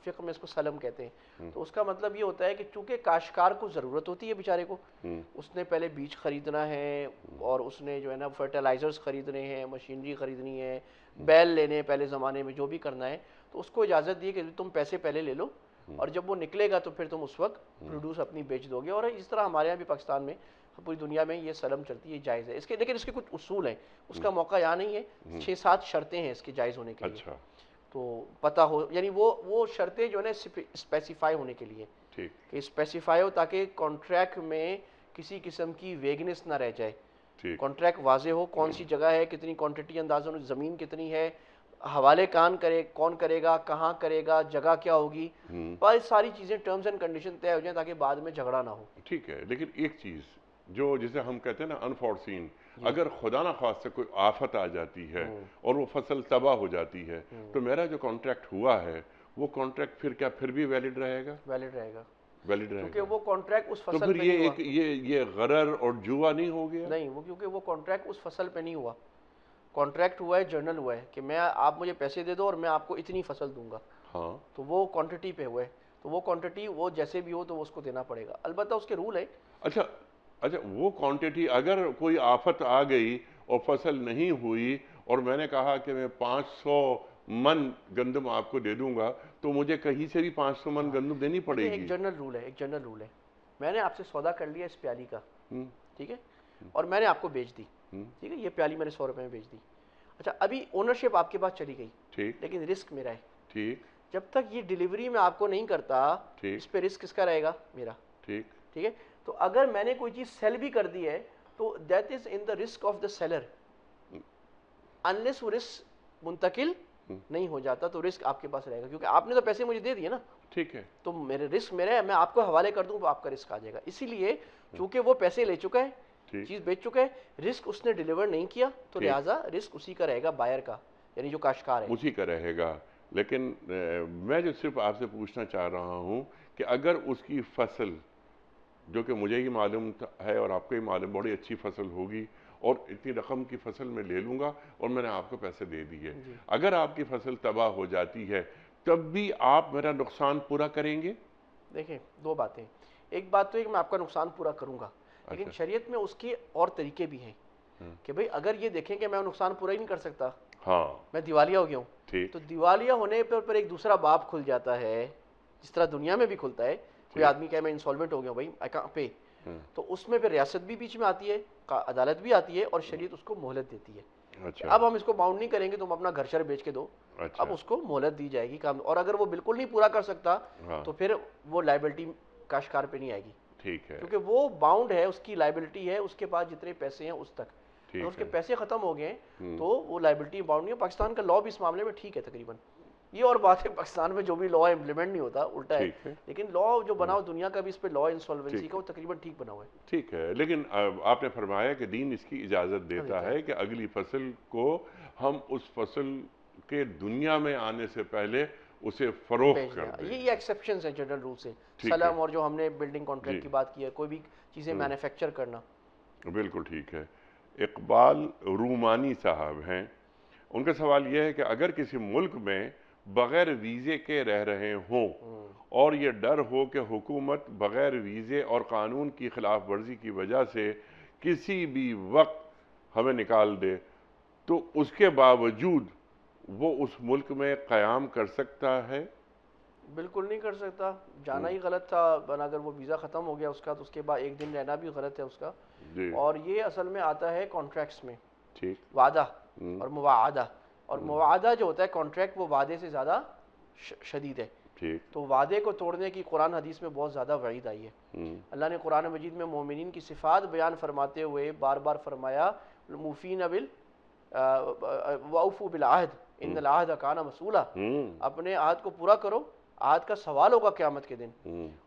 فقہ میں اس کو سلم کہتے ہیں. تو اس کا مطلب یہ ہوتا ہے کہ چونکہ کاشتکار کو ضرورت ہوتی ہے بیچارے کو، اس نے پہلے بیج خریدنا ہے اور اس نے جو ہے نا فرٹیلائزرز خریدنے ہیں، مشینری خریدنی ہے، بیل لینے پہلے زمانے میں جو بھی کرنا ہے، تو اس کو اجازت دی کہ تم پیسے پہلے لے لو اور جب وہ نکلے گا تو پھر تم اس وقت پروڈیوس اپنی بیچ دو گے. اور اس طرح ہمارے یہاں بھی پاکستان میں، پوری دنیا میں یہ سلم چلتی ہے، جائز ہے. لیکن اس کے کچھ اصول ہیں، اس کا موقع یہاں نہیں ہے. 6-7 شرطیں ہیں اس کے جائز ہونے کے لیے. تو پتہ ہو، یعنی وہ شرطیں جو ہے نا اسپیسیفائی ہونے کے لیے کہ اسپیسیفائی ہو تاکہ کانٹریکٹ میں کسی قسم کی ویگنس نہ رہ جائے. کانٹریکٹ واضح ہو، کون سی جگہ ہے، کتنی کوانٹٹی اندازہ، زمین کتنی ہے، حوالے کون کرے گا، کہاں کرے گا، جگہ کیا ہوگی، پر ساری چیزیں ٹرمز اینڈ کنڈیشن طے ہو جائیں تاکہ بعد میں جھگڑا نہ ہو. ٹھیک ہے. لیکن ایک چیز جو جسے ہم کہتے ہیں نا انفورسین، اگر خدا نہ خواستہ کوئی آفت آ جاتی ہے اور وہ فصل تباہ ہو جاتی ہے، تو میرا جو کانٹریکٹ ہوا ہے وہ کانٹریکٹ پھر کیا پھر بھی ویلڈ رہے گا؟ ویلڈ رہے گا. ویلڈ رہے کیونکہ گا. وہ کانٹریکٹ اس تو فصل پھر پہ یہ نہیں ایک یہ غرر اور جوا نہیں ہو گیا؟ نہیں وہ کیونکہ وہ کانٹریکٹ اس فصل پہ نہیں ہوا. کانٹریکٹ ہوا ہے جرنل ہوا ہے کہ میں آپ مجھے پیسے دے دو اور میں آپ کو اتنی فصل دوں گا. ہاں تو وہ کوانٹٹی پہ ہوا ہے. تو وہ کوانٹٹی وہ جیسے بھی ہو تو وہ اس کو دینا پڑے گا. البتہ اس کے رول ہے. اچھا اچھا وہ کوانٹٹی اگر کوئی آفت آ گئی اور فصل نہیں ہوئی اور میں نے کہا کہ میں 500 من گندم آپ کو دے دوں گا تو مجھے کہیں سے بھی 500 من گندم دینی پڑے ایک گی. جنرل رول ہے. ایک جنرل رول ہے. میں نے آپ سے سودا کر لیا اس پیالی کا, ہوں، ٹھیک ہے, اور میں نے آپ کو بیچ دی, ہوں، ٹھیک ہے, یہ پیالی میں نے 100 روپے میں بیچ دی. اچھا ابھی اونرشپ آپ کے پاس چلی گئی, ٹھیک لیکن رسک میرا ہے. ٹھیک جب تک یہ ڈیلیوری میں آپ کو نہیں کرتا ٹھیک اس پہ رسک کس کا رہے گا؟ میرا. ٹھیک ٹھیک ہے. تو اگر میں نے کوئی چیز سیل بھی کر دی ہے تو that is in the risk of the seller. Unless وہ رسک منتقل نہیں ہو جاتا تو رسک آپ کے پاس رہے گا, کیونکہ آپ نے تو پیسے مجھے دے دیے نا, ٹھیک ہے. تو میرے رسک میرا ہے, میں آپ کو حوالے کر دوں تو آپ کا رسک آ جائے گا. اسی لیے چونکہ وہ پیسے لے چکا ہے, ٹھیک چیز بیچ چکا ہے, رسک اس نے ڈیلیور نہیں کیا تو ٹھیک. لہٰذا رسک اسی کا رہے گا, بائر کا, یعنی جو کاشتکار ہے. اسی کا رہے گا. لیکن میں جو صرف آپ سے پوچھنا چاہ رہا ہوں کہ اگر اس کی فصل جو کہ مجھے ہی معلوم ہے اور آپ کو ہی معلوم بڑی اچھی فصل ہوگی اور اتنی رقم کی فصل میں لے لوں گا اور میں نے آپ کو پیسے دے دیے, اگر آپ کی فصل تباہ ہو جاتی ہے تب بھی آپ میرا نقصان پورا کریں گے؟ دیکھیں دو باتیں. ایک بات تو ہے کہ میں آپ کا نقصان پورا کروں گا, لیکن شریعت میں اس کے اور طریقے بھی ہیں کہ بھئی اگر یہ دیکھیں کہ میں نقصان پورا ہی نہیں کر سکتا, ہاں میں دیوالیہ ہو گیا ہوں, ٹھیک تو دیوالیہ ہونے پر ایک دوسرا باب کھل جاتا ہے, جس طرح دنیا میں بھی کھلتا ہے. کوئی آدمی کہے میں انسالوینٹ ہو گیا ہوں بھائی, آئی کانٹ پے, تو اس میں پھر ریاست بھی بیچ میں آتی ہے, عدالت بھی آتی ہے, اور شریعت اس کو مہلت دیتی ہے. اچھا اب ہم اس کو باؤنڈ نہیں کریں گے, تم اپنا گھر شر بیچ کے دو, اچھا اب اس کو مہلت دی جائے گی کام. اور اگر وہ بالکل نہیں پورا کر سکتا ہاں تو پھر وہ لائبلٹی کاشتکار پہ نہیں آئے گی, ٹھیک ہے کیونکہ وہ باؤنڈ ہے, اس کی لائبلٹی ہے, اس کے پاس جتنے پیسے ہیں اس تک. اگر اس کے پیسے ختم ہو گئے تو وہ لائبلٹی باؤنڈ نہیں ہے. پاکستان کا لا بھی اس معاملے میں ٹھیک ہے تقریباً. یہ اور بات ہے پاکستان میں جو بھی لا امپلیمنٹ نہیں ہوتا, الٹا ہے, ٹھیک ہے لیکن لا جو بنا ہو دنیا کا بھی اس پہ لا انسالوینسی کا وہ تقریباً ٹھیک بنا ہوا ہے. ٹھیک ہے. لیکن آپ نے فرمایا کہ دین اس کی اجازت دیتا ہے کہ اگلی فصل کو ہم اس فصل کے دنیا میں آنے سے پہلے اسے فروخت کر دیں. یہ ایکسیپشنز ہیں جنرل رول سے. ٹھیک ہے. سلم اور جو ہم نے بلڈنگ کانٹریکٹ کی بات کی ہے, کوئی بھی چیزیں مینوفیکچر کرنا. بالکل ٹھیک ہے. اقبال رومانی صاحب ہیں, ان کا سوال یہ ہے کہ اگر کسی ملک میں بغیر ویزے کے رہ رہے ہوں اور یہ ڈر ہو کہ حکومت بغیر ویزے اور قانون کی خلاف ورزی کی وجہ سے کسی بھی وقت ہمیں نکال دے, تو اس کے باوجود وہ اس ملک میں قیام کر سکتا ہے؟ بالکل نہیں کر سکتا. جانا ہی غلط تھا, اگر وہ ویزا ختم ہو گیا اس کا تو اس کے بعد ایک دن رہنا بھی غلط ہے اس کا. جی اور یہ اصل میں آتا ہے کانٹریکٹس میں, ٹھیک وعدہ اور مواعدہ. اور مواعدہ جو ہوتا ہے کانٹریکٹ, وہ وعدے سے زیادہ شدید ہے. ٹھیک تو وعدے کو توڑنے کی قرآن حدیث میں بہت زیادہ وعید آئی ہے. اللہ نے قرآن مجید میں مومنین کی صفات بیان فرماتے ہوئے بار بار فرمایا موفین وَأَوْفُوا بِالْعَهْدِ إِنَّ الْعَهْدَ كَانَ مَسْئُولًا. اپنے عہد کو پورا کرو, عہد کا سوال ہوگا قیامت کے دن.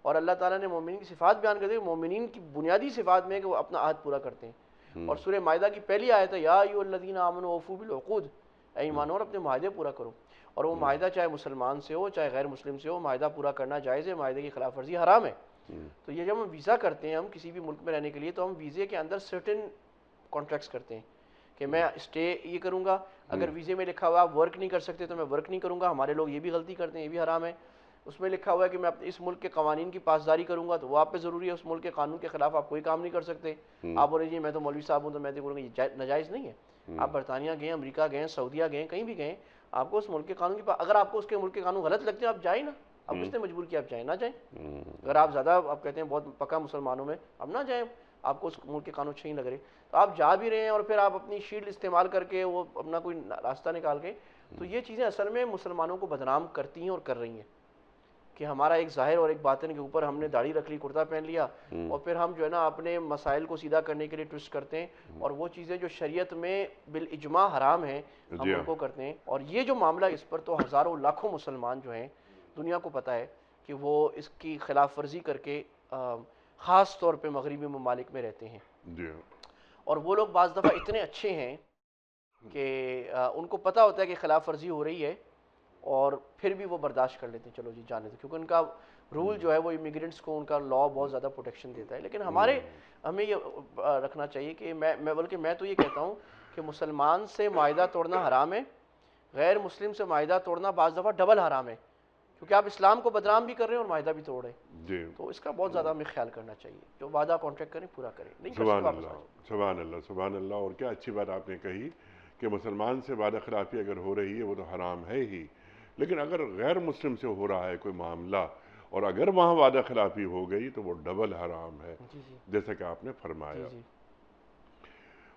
اور اللہ تعالیٰ نے مومنین کی صفات بیان کرتے ہوئے مومنین کی بنیادی صفات میں ہے کہ وہ اپنا عہد پورا کرتے ہیں. اور سورہ مائدہ کی پہلی آیت ہے یا ایھا الذین آمنوا اوفوا بالعقود, اے ایمانو اپنے معاہدے پورا کرو. اور وہ معاہدہ چاہے مسلمان سے ہو چاہے غیر مسلم سے ہو, معاہدہ پورا کرنا جائز ہے, معاہدے کی خلاف ورزی حرام ہے. تو یہ جب ہم ویزا کرتے ہیں, ہم کسی بھی ملک میں رہنے کے لیے, تو ہم ویزے کے اندر سرٹن کانٹریکٹس کرتے ہیں کہ میں اسٹے یہ کروں گا. اگر ویزے میں لکھا ہوا آپ ورک نہیں کر سکتے تو میں ورک نہیں کروں گا. ہمارے لوگ یہ بھی غلطی کرتے ہیں, یہ بھی حرام ہے. اس میں لکھا ہوا ہے کہ میں اس ملک کے قوانین کی پاسداری کروں گا, تو وہ آپ پہ ضروری ہے. اس ملک کے قانون کے خلاف آپ کوئی کام نہیں کر سکتے. آپ بولیں جی میں تو مولوی صاحب ہوں تو میں تو بولوں گا یہ ناجائز نہیں ہے. آپ برطانیہ گئے, امریکہ گئے, سعودیہ گئے, کہیں بھی گئے, آپ کو اس ملک کے قانون کی اگر آپ کو اس کے ملک کے قانون غلط لگتے ہیں آپ جائیں نا. اب کس نے مجبور کیا آپ جائیں؟ نہ جائیں. اگر آپ زیادہ آپ کہتے ہیں بہت پکا مسلمانوں میں, اب نہ جائیں, آپ کو اس ملک کے قانون اچھے نہیں لگ رہے, تو آپ جا بھی رہے ہیں اور پھر آپ اپنی شیلڈ استعمال کر کے وہ اپنا کوئی راستہ نکال کے, تو یہ چیزیں اصل میں مسلمانوں کو بدنام کرتی ہیں اور کر رہی ہیں کہ ہمارا ایک ظاہر اور ایک باطن کے اوپر ہم نے داڑھی رکھ لی, کرتا پہن لیا, اور پھر ہم جو ہے نا اپنے مسائل کو سیدھا کرنے کے لیے ٹوسٹ کرتے ہیں, اور وہ چیزیں جو شریعت میں بالاجماع حرام ہیں ہم ان کو کرتے ہیں. اور یہ جو معاملہ اس پر تو ہزاروں لاکھوں مسلمان جو ہیں دنیا کو پتہ ہے کہ وہ اس کی خلاف ورزی کر کے خاص طور پہ مغربی ممالک میں رہتے ہیں. اور وہ لوگ بعض دفعہ اتنے اچھے ہیں کہ ان کو پتہ ہوتا ہے کہ خلاف ورزی ہو رہی ہے, اور پھر بھی وہ برداشت کر لیتے ہیں, چلو جی جانے دو, کیونکہ ان کا رول جو ہے وہ امیگرینٹس کو ان کا لا بہت زیادہ پروٹیکشن دیتا ہے، لیکن ہمیں یہ رکھنا چاہیے کہ بلکہ میں تو یہ کہتا ہوں کہ مسلمان سے معاہدہ توڑنا حرام ہے، غیر مسلم سے معاہدہ توڑنا بعض دفعہ ڈبل حرام ہے، کیونکہ آپ اسلام کو بدنام بھی کر رہے ہیں اور معاہدہ بھی توڑ رہے ہیں۔ جی تو اس کا بہت زیادہ ہمیں خیال کرنا چاہیے، جو وعدہ کانٹریکٹ کریں پورا کریں، نہیں کر سبحان سکتے واپس آ اللہ، جائیں۔ سبحان اللہ، سبحان اللہ۔ اور کیا اچھی بات آپ نے کہی کہ مسلمان سے وعدہ خلافی اگر ہو رہی ہے وہ تو حرام ہے ہی، لیکن اگر غیر مسلم سے ہو رہا ہے کوئی معاملہ اور اگر وہاں وعدہ خلافی ہو گئی تو وہ ڈبل حرام ہے، جی جی جیسا کہ آپ نے فرمایا۔ جی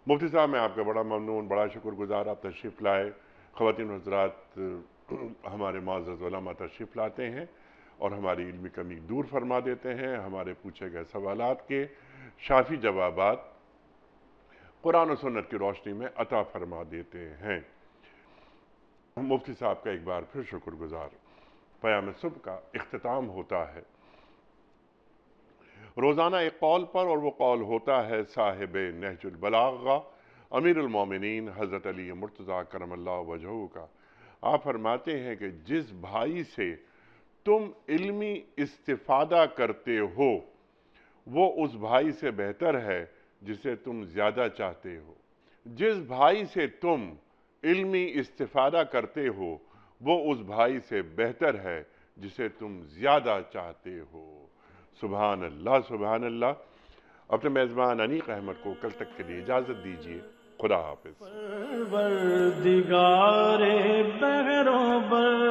مفتی صاحب میں آپ کا بڑا ممنون، بڑا شکر گزار، آپ تشریف لائے۔ خواتین و حضرات، ہمارے معزز علماء تشریف لاتے ہیں اور ہماری علمی کمی دور فرما دیتے ہیں، ہمارے پوچھے گئے سوالات کے شافی جوابات قرآن و سنت کی روشنی میں عطا فرما دیتے ہیں۔ مفتی صاحب کا ایک بار پھر شکر گزار۔ پیام صبح کا اختتام ہوتا ہے روزانہ ایک قول پر، اور وہ قول ہوتا ہے صاحب نہج البلاغہ امیر المومنین حضرت علی مرتضیٰ کرم اللہ وجہہ کا۔ آپ فرماتے ہیں کہ جس بھائی سے تم علمی استفادہ کرتے ہو وہ اس بھائی سے بہتر ہے جسے تم زیادہ چاہتے ہو۔ جس بھائی سے تم علمی استفادہ کرتے ہو وہ اس بھائی سے بہتر ہے جسے تم زیادہ چاہتے ہو۔ سبحان اللہ، سبحان اللہ۔ اپنے میزبان انیق احمد کو کل تک کے لیے اجازت دیجیے۔ خدا حافظ۔ پروردگار بحروں پر